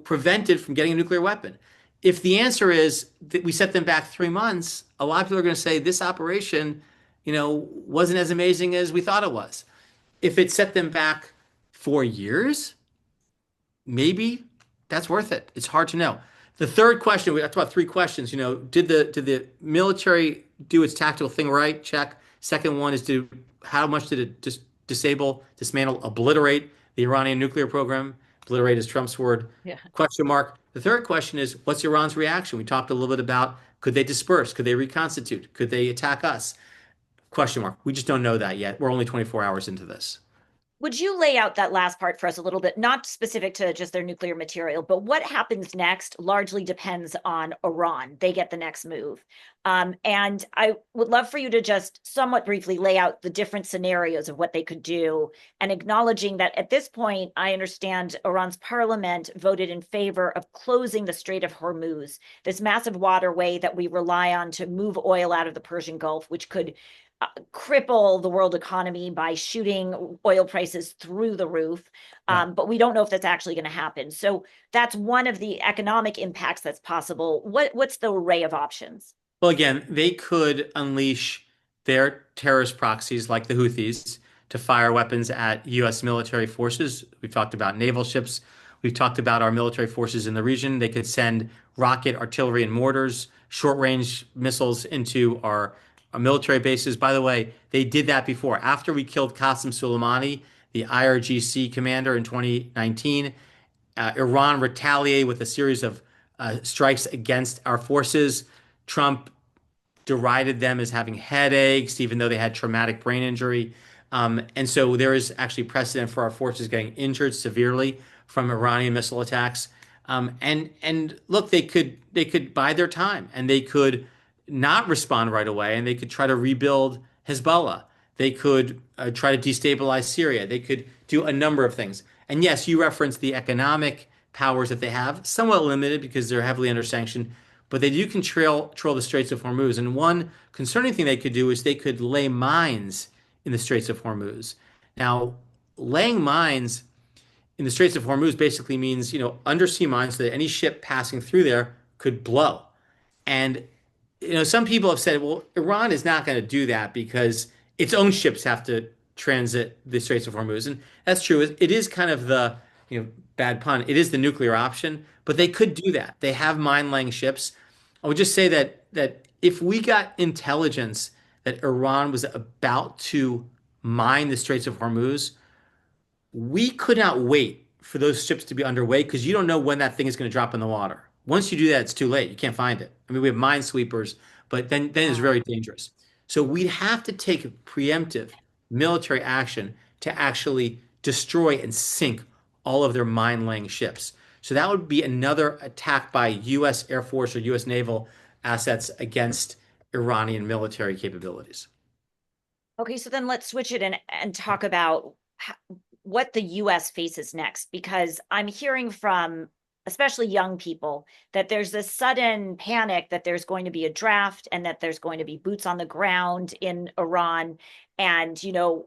prevented from getting a nuclear weapon? If the answer is that we set them back 3 months, a lot of people are going to say this operation, wasn't as amazing as we thought it was. if it set them back 4 years, maybe that's worth it. It's hard to know. The third question, we talked about three questions. Did the military do its tactical thing right? Check. Second one is how much did it disable, dismantle, obliterate the Iranian nuclear program? Obliterate is Trump's word. Yeah. Question mark. The third question is what's Iran's reaction? We talked a little bit about could they disperse? Could they reconstitute? Could they attack us? Question mark. We just don't know that yet. We're only 24 hours into this. Would you lay out that last part for us a little bit, not specific to just their nuclear material, but what happens next largely depends on Iran. They get the next move. And I would love for you to just somewhat briefly lay out the different scenarios of what they could do, and acknowledging that at this point, I understand Iran's parliament voted in favor of closing the Strait of Hormuz, this massive waterway that we rely on to move oil out of the Persian Gulf, which could cripple the world economy by shooting oil prices through the roof. Yeah. But we don't know if that's actually going to happen. So that's one of the economic impacts that's possible. What's the array of options? Well, again, they could unleash their terrorist proxies like the Houthis to fire weapons at U.S. military forces. We've talked about naval ships. We've talked about our military forces in the region. They could send rocket, artillery, and mortars, short-range missiles into our military bases. By the way, they did that before. After we killed Qasem Soleimani, the IRGC commander in 2019, Iran retaliated with a series of strikes against our forces. Trump derided them as having headaches, even though they had traumatic brain injury. And so there is actually precedent for our forces getting injured severely from Iranian missile attacks. And look, they could bide their time and they could not respond right away, and they could try to rebuild Hezbollah. They could try to destabilize Syria. They could do a number of things. And yes, you referenced the economic powers that they have, somewhat limited because they're heavily under sanction, but they do control the Straits of Hormuz. And one concerning thing they could do is they could lay mines in the Straits of Hormuz. Now, laying mines in the Straits of Hormuz basically means, undersea mines so that any ship passing through there could blow. And some people have said, well, Iran is not going to do that because its own ships have to transit the Straits of Hormuz. And that's true. It is kind of the, bad pun, it is the nuclear option, but they could do that. They have mine-laying ships. I would just say that if we got intelligence that Iran was about to mine the Straits of Hormuz, we could not wait for those ships to be underway because you don't know when that thing is going to drop in the water. Once you do that, it's too late. You can't find it. I mean, we have minesweepers, but then it's very dangerous. So we'd have to take preemptive military action to actually destroy and sink all of their mine-laying ships. So that would be another attack by U.S. Air Force or U.S. naval assets against Iranian military capabilities. Okay, so then let's switch it and talk about what the US faces next, because I'm hearing from especially young people that there's this sudden panic that there's going to be a draft and that there's going to be boots on the ground in Iran. And,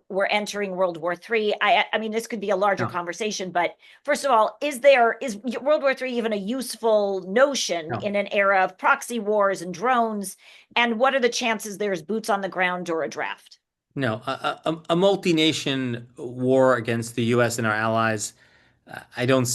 we're entering World War III. I mean, this could be a larger No, conversation, but first of all, is World War III even a useful notion no. in an era of proxy wars and drones? And what are the chances there's boots on the ground or a draft? No, a multi-nation war against the U.S. and our allies, I don't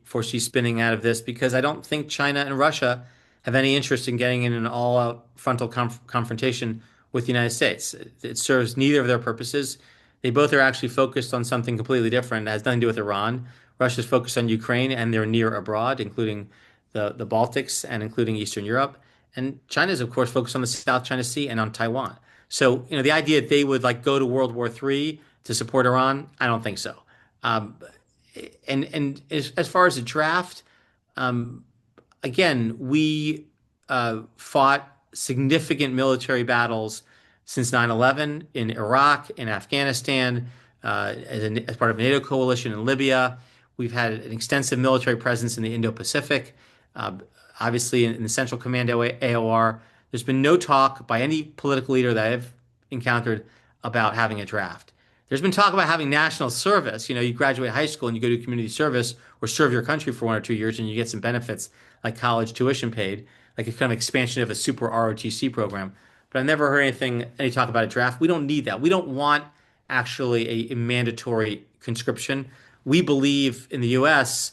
foresee spinning out of this because I don't think China and Russia have any interest in getting in an all-out frontal confrontation with the United States. It serves neither of their purposes. They both are actually focused on something completely different. It has nothing to do with Iran. Russia's focused on Ukraine and their near abroad, including the Baltics and including Eastern Europe. And China is, of course, focused on the South China Sea and on Taiwan. So, the idea that they would go to World War III to support Iran, I don't think so. Um, and as far as the draft, um, again, we fought significant military battles since 9/11 in Iraq, in Afghanistan, as part of a NATO coalition in Libya. We've had an extensive military presence in the Indo-Pacific, uh, obviously in the Central Command AOR. There's been no talk by any political leader that I've encountered about having a draft. There's been talk about having national service. You graduate high school and you go to community service or serve your country for 1 or 2 years and you get some benefits like college tuition paid, like a kind of expansion of a super ROTC program. But I've never heard any talk about a draft. We don't need that. We don't want actually a mandatory conscription. We believe in the US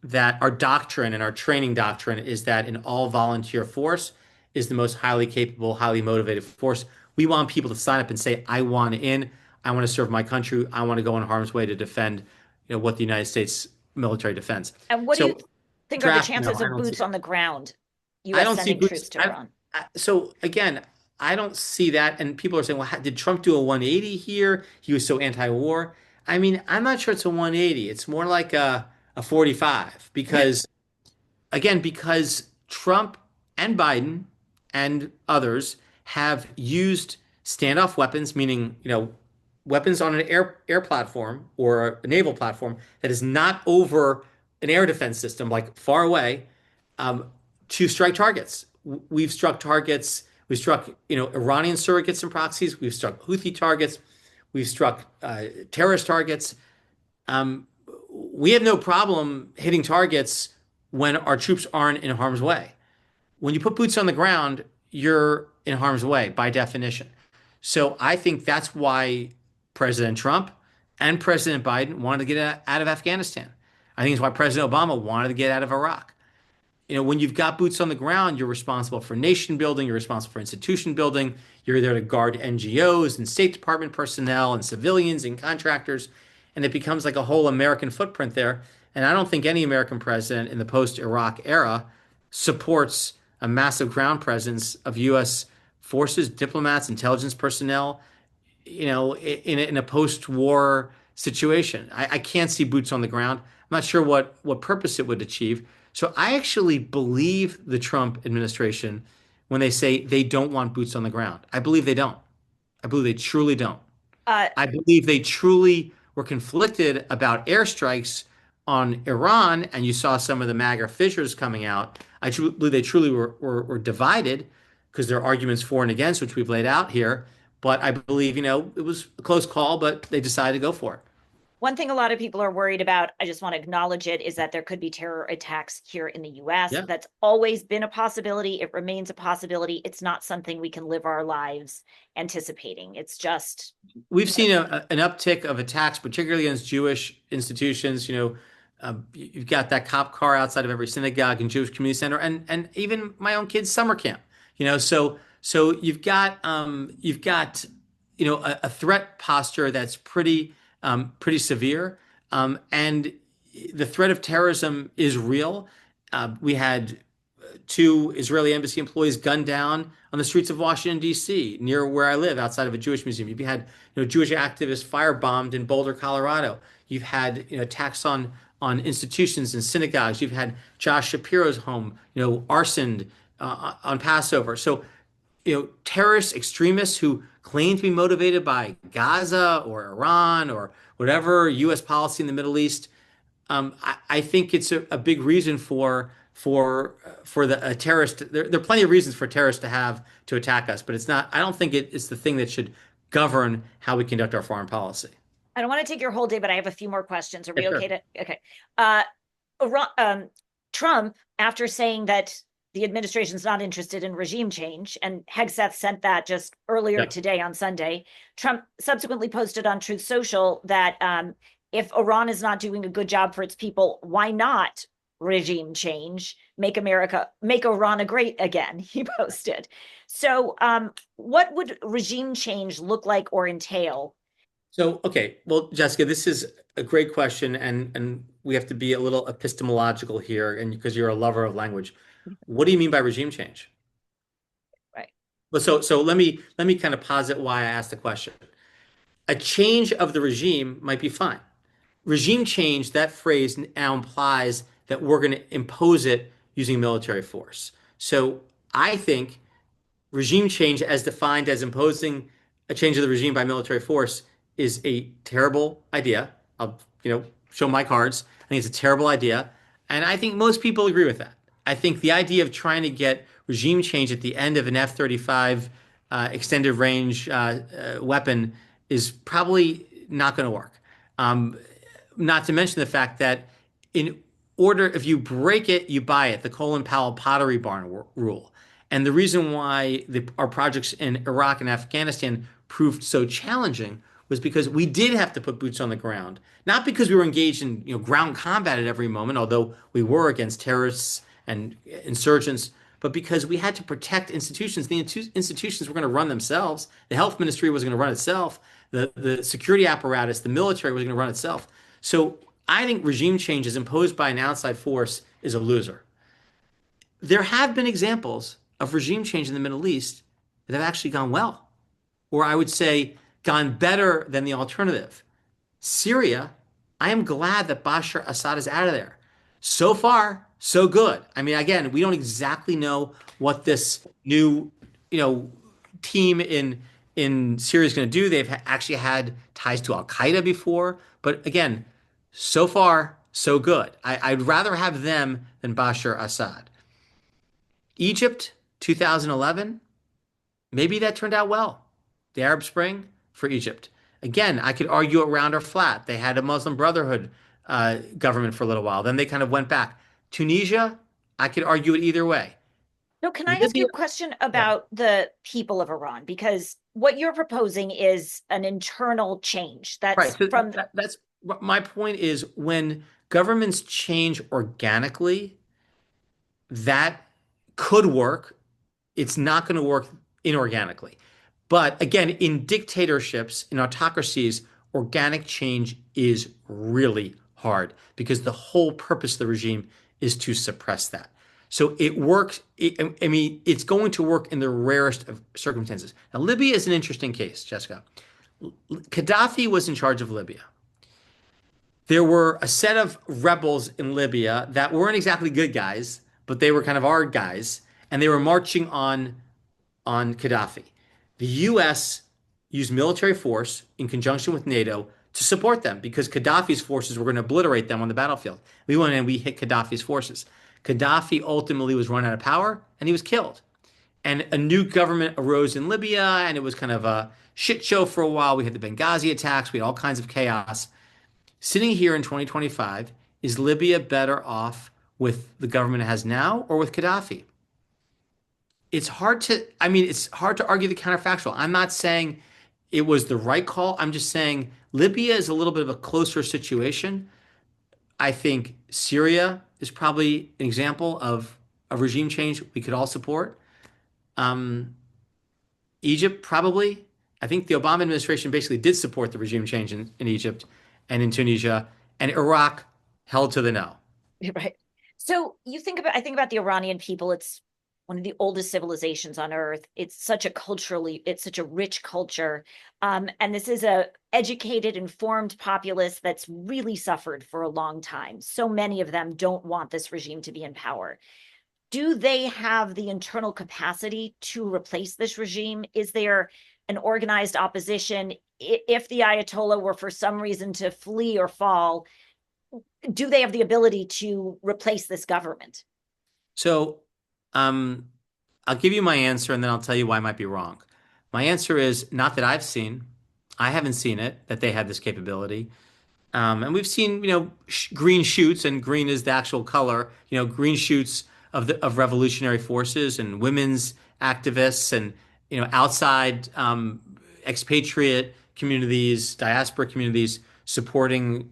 that our doctrine and our training doctrine is that an all volunteer force is the most highly capable, highly motivated force. We want people to sign up and say, I want in, I want to serve my country, I want to go in harm's way to defend, what the United States military defends. And what do you So think are the draft, no, chances I of don't see boots it. on the ground, I US don't see sending boots. troops to Iran? So again, I don't see that. And people are saying, well, did Trump do a 180 here? He was so anti-war. I mean, I'm not sure it's a 180. It's more like a 45 because again, because Trump and Biden and others have used standoff weapons, meaning, weapons on an air platform or a naval platform that is not over an air defense system, like far away, um, to strike targets. We've struck targets. We've struck, Iranian surrogates and proxies. We've struck Houthi targets. We've struck terrorist targets. Um, we have no problem hitting targets when our troops aren't in harm's way. When you put boots on the ground, you're in harm's way by definition. So I think that's why President Trump and President Biden wanted to get out of Afghanistan. I think it's why President Obama wanted to get out of Iraq. When you've got boots on the ground, you're responsible for nation building, you're responsible for institution building, you're there to guard NGOs and State Department personnel and civilians and contractors, and it becomes like a whole American footprint there. And I don't think any American president in the post-Iraq era supports a massive ground presence of U.S. forces, diplomats, intelligence personnel, in a post-war situation. I can't see boots on the ground. I'm not sure what purpose it would achieve. So I actually believe the Trump administration when they say they don't want boots on the ground. I believe they don't. I believe they truly don't. Uh, I believe they truly were conflicted about airstrikes on Iran, and you saw some of the MAGA fissures coming out. Believe they truly were divided because there are arguments for and against, which we've laid out here. But I believe, it was a close call, but they decided to go for it. One thing a lot of people are worried about, I just want to acknowledge it, is that there could be terror attacks here in the US. Yeah. That's always been a possibility. It remains a possibility. It's not something we can live our lives anticipating. It's just, We've seen an uptick of attacks, particularly against Jewish institutions. You've got that cop car outside of every synagogue and Jewish community center, and even my own kids' summer camp. So you've got a threat posture that's pretty severe, and the threat of terrorism is real. We had two Israeli embassy employees gunned down on the streets of Washington, D.C., near where I live, outside of a Jewish museum. You've had, Jewish activists firebombed in Boulder, Colorado. You've had, attacks on institutions and synagogues. You've had Josh Shapiro's home, arsoned on Passover. So, terrorist extremists who claim to be motivated by Gaza or Iran or whatever U.S. policy in the Middle East, I think it's a big reason for the a terrorist. There are plenty of reasons for terrorists to attack us, but it's not. I don't think it's the thing that should govern how we conduct our foreign policy. I don't want to take your whole day, but I have a few more questions. Are we Yeah, okay sure. to? Okay. Uh, Trump, after saying that the administration's not interested in regime change, and Hegseth sent that just earlier Yeah. today on Sunday, Trump subsequently posted on Truth Social that if Iran is not doing a good job for its people, why not regime change? Make Iran great again, he posted. So what would regime change look like or entail? So, okay. Well, Jessica, this is a great question, and we have to be a little epistemological here, and because you're a lover of language, what do you mean by regime change? Right. Well, so let me kind of posit why I asked the question. A change of the regime might be fine. Regime change, that phrase now implies that we're going to impose it using military force. So I think regime change, as defined as imposing a change of the regime by military force, is a terrible idea. I'll, show my cards. I think it's a terrible idea. And I think most people agree with that. I think the idea of trying to get regime change at the end of an F-35 extended range weapon is probably not going to work. Um, Not to mention the fact that if you break it, you buy it, the Colin Powell Pottery Barn rule. And the reason why our projects in Iraq and Afghanistan proved so challenging was because we did have to put boots on the ground, not because we were engaged in, ground combat at every moment, although we were against terrorists and insurgents, but because we had to protect institutions. The institutions were going to run themselves. The health ministry was going to run itself. The security apparatus, the military was going to run itself. So I think regime changes imposed by an outside force is a loser. There have been examples of regime change in the Middle East that have actually gone well, or I would say gone better than the alternative. Syria, I am glad that Bashar Assad is out of there. So far, so good. I mean, again, we don't exactly know what this new, team in Syria is going to do. They've actually had ties to Al Qaeda before, but again, so far, so good. I'd rather have them than Bashar Assad. Egypt, 2011, maybe that turned out well. The Arab Spring for Egypt. Again, I could argue it round or flat. They had a Muslim Brotherhood government for a little while. Then they kind of went back. Tunisia, I could argue it either way. So can I ask Libya, you a question yeah, about the people of Iran? Because what you're proposing is an internal change right. that's So from, that's my point is when governments change organically, that could work. It's not going to work inorganically. But again, in dictatorships, in autocracies, organic change is really hard because the whole purpose of the regime is to suppress that. So it works. I mean, it's going to work in the rarest of circumstances. Now, Libya is an interesting case, Jessica. Gaddafi was in charge of Libya. There were a set of rebels in Libya that weren't exactly good guys, but they were kind of our guys, and they were marching on Gaddafi. The US used military force in conjunction with NATO to support them because Gaddafi's forces were going to obliterate them on the battlefield. We went in and we hit Gaddafi's forces. Gaddafi ultimately was run out of power and he was killed. And a new government arose in Libya and it was kind of a shit show for a while. We had the Benghazi attacks, we had all kinds of chaos. Sitting here in 2025, is Libya better off with the government it has now or with Gaddafi? It's hard to argue the counterfactual. I'm not saying it was the right call. I'm just saying Libya is a little bit of a closer situation. I think Syria is probably an example of a regime change we could all support. Um, Egypt, probably. I think the Obama administration basically did support the regime change in Egypt and in Tunisia, and Iraq held to the no. right. So I think about the Iranian people. It's one of the oldest civilizations on earth. It's such a rich culture. And this is a educated, informed populace that's really suffered for a long time. So many of them don't want this regime to be in power. Do they have the internal capacity to replace this regime? Is there an organized opposition? If the Ayatollah were for some reason to flee or fall, do they have the ability to replace this government? So, um, I'll give you my answer and then I'll tell you why I might be wrong. My answer is not that I've seen. I haven't seen it that they have this capability. And we've seen, green shoots, and green is the actual color, green shoots of revolutionary forces and women's activists and, outside expatriate communities, diaspora communities supporting,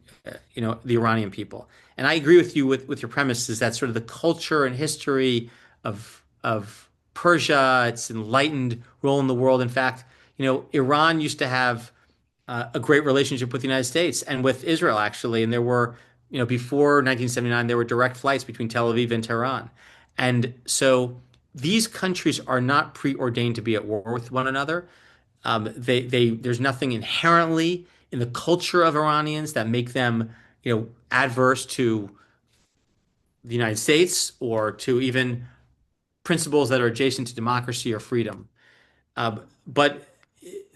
the Iranian people. And I agree with you with your premise is that sort of the culture and history of Persia, its enlightened role in the world. In fact, Iran used to have a great relationship with the United States and with Israel, actually. And there were, before 1979, there were direct flights between Tel Aviv and Tehran. And so these countries are not preordained to be at war with one another. There's nothing inherently in the culture of Iranians that make them, adverse to the United States or to even principles that are adjacent to democracy or freedom. But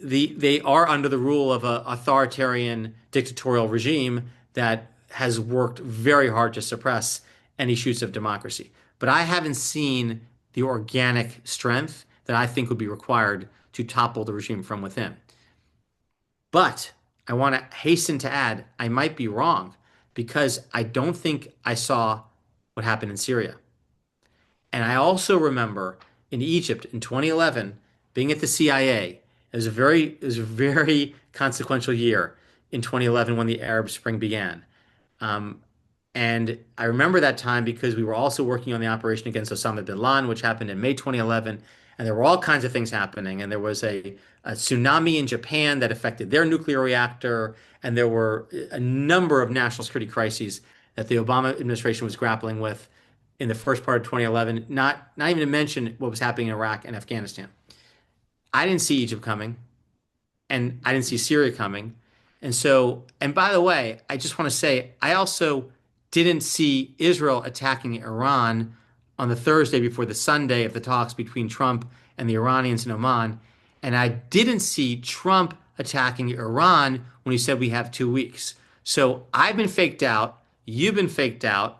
they are under the rule of an authoritarian dictatorial regime that has worked very hard to suppress any shoots of democracy. But I haven't seen the organic strength that I think would be required to topple the regime from within. But I want to hasten to add, I might be wrong because I don't think I saw what happened in Syria. And I also remember in Egypt in 2011 being at the CIA. It was a very consequential year in 2011 when the Arab Spring began. Um, and I remember that time because we were also working on the operation against Osama bin Laden, which happened in May 2011. And there were all kinds of things happening. And there was a tsunami in Japan that affected their nuclear reactor. And there were a number of national security crises that the Obama administration was grappling with in the first part of 2011, not even to mention what was happening in Iraq and Afghanistan. I didn't see Egypt coming and I didn't see Syria coming. And so, and by the way, I just want to say, I also didn't see Israel attacking Iran on the Thursday before the Sunday of the talks between Trump and the Iranians in Oman. And I didn't see Trump attacking Iran when he said we have 2 weeks. So I've been faked out. You've been faked out.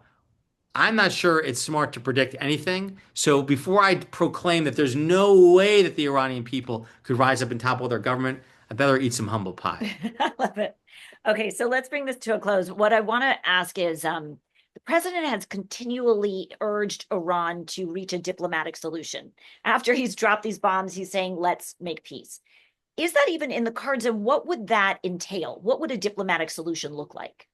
I'm not sure it's smart to predict anything. So before I proclaim that there's no way that the Iranian people could rise up and topple their government, I better eat some humble pie. I love it. Okay, so let's bring this to a close. What I want to ask is the president has continually urged Iran to reach a diplomatic solution. After he's dropped these bombs, he's saying, let's make peace. Is that even in the cards? And what would that entail? What would a diplomatic solution look like?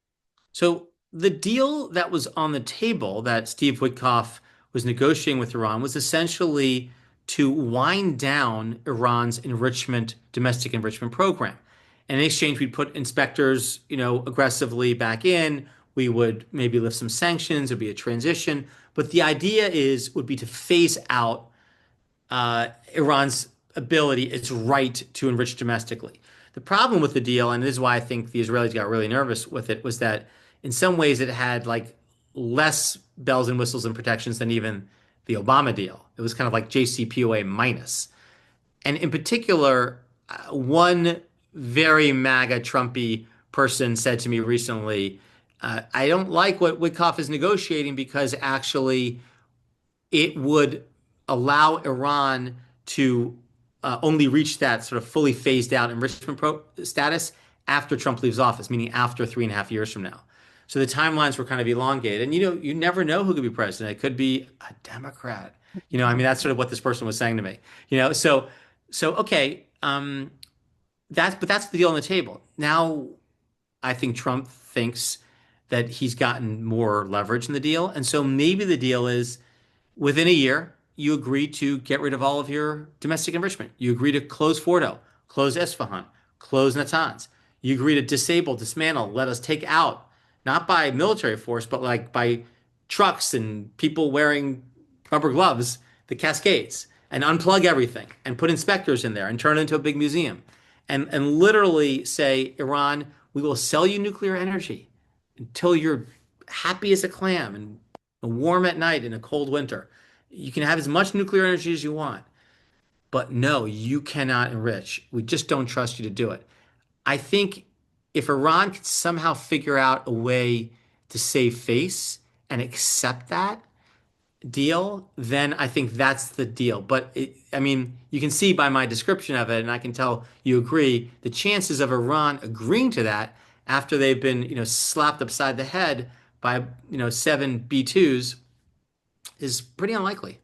So the deal that was on the table that Steve Witkoff was negotiating with Iran was essentially to wind down Iran's domestic enrichment program. And in exchange, we'd put inspectors, aggressively back in. We would maybe lift some sanctions. There'd be a transition. But the idea would be to phase out Iran's ability, its right to enrich domestically. The problem with the deal, and this is why I think the Israelis got really nervous with it, was that in some ways it had like less bells and whistles and protections than even the Obama deal. It was kind of like JCPOA minus. And in particular, one very MAGA Trumpy person said to me recently, I don't like what Witkoff is negotiating because actually it would allow Iran to only reach that sort of fully phased out enrichment status after Trump leaves office, meaning after 3.5 years from now. So the timelines were kind of elongated. And, you never know who could be president. It could be a Democrat. That's sort of what this person was saying to me. Okay, that's the deal on the table. Now, I think Trump thinks that he's gotten more leverage in the deal. And so maybe the deal is within a year, you agree to get rid of all of your domestic enrichment. You agree to close Fordo, close Esfahan, close Natanz. You agree to dismantle, let us take out, not by military force, but like by trucks and people wearing rubber gloves, the Cascades, and unplug everything and put inspectors in there and turn it into a big museum. And literally say, Iran, we will sell you nuclear energy until you're happy as a clam and warm at night in a cold winter. You can have as much nuclear energy as you want, but no, you cannot enrich. We just don't trust you to do it. I think if Iran could somehow figure out a way to save face and accept that deal, then I think that's the deal. But you can see by my description of it, and I can tell you agree, the chances of Iran agreeing to that after they've been, slapped upside the head by, 7 B-2s is pretty unlikely.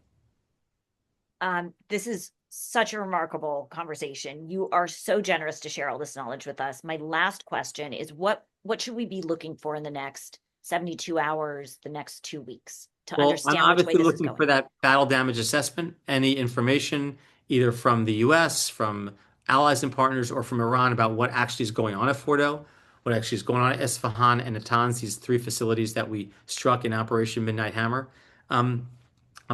This is such a remarkable conversation. You are so generous to share all this knowledge with us. My last question is what should we be looking for in the next 72 hours, the next 2 weeks to understand I'm which way obviously this is looking going? for that battle damage assessment, any information either from the US, from allies and partners, or from Iran about what actually is going on at Fordo, what actually is going on at Esfahan and Natanz, these 3 facilities that we struck in Operation Midnight Hammer. I'm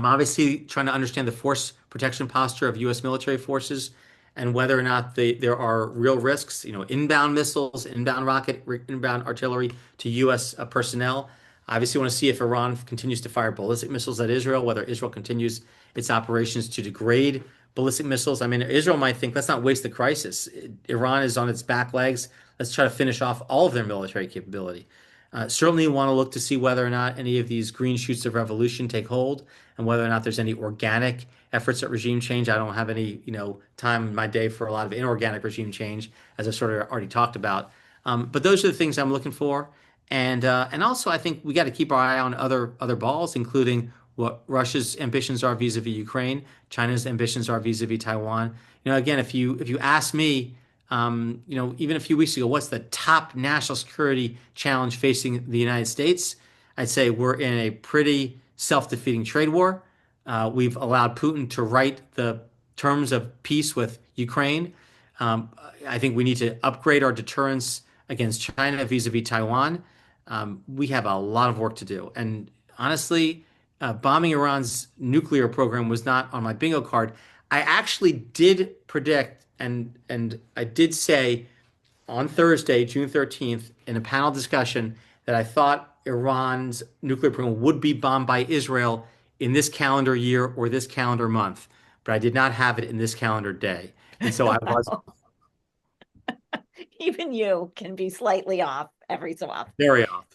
obviously trying to understand the force protection posture of U.S. military forces and whether or not there are real risks, inbound missiles, inbound artillery to U.S. Personnel. I obviously want to see if Iran continues to fire ballistic missiles at Israel, whether Israel continues its operations to degrade ballistic missiles. Israel might think, let's not waste the crisis. Iran is on its back legs. Let's try to finish off all of their military capability. Certainly want to look to see whether or not any of these green shoots of revolution take hold and whether or not there's any organic efforts at regime change. I don't have any, time in my day for a lot of inorganic regime change, as I sort of already talked about. But those are the things I'm looking for. And also, I think we got to keep our eye on other balls, including what Russia's ambitions are vis-a-vis Ukraine, China's ambitions are vis-a-vis Taiwan. Again, if you ask me, Even a few weeks ago, what's the top national security challenge facing the United States? I'd say we're in a pretty self-defeating trade war. We've allowed Putin to write the terms of peace with Ukraine. Um, I think we need to upgrade our deterrence against China vis-a-vis Taiwan. We have a lot of work to do. And honestly, bombing Iran's nuclear program was not on my bingo card. I actually did predict and I did say on Thursday, June 13th, in a panel discussion that I thought Iran's nuclear program would be bombed by Israel in this calendar year or this calendar month, but I did not have it in this calendar day. And so I was Wow. Even you can be slightly off every so often. very off.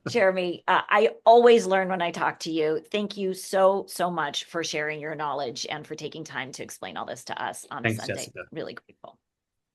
Jeremy, I always learn when I talk to you. Thank you so, so much for sharing your knowledge and for taking time to explain all this to us on Thanks, Sunday. Jessica. Really grateful.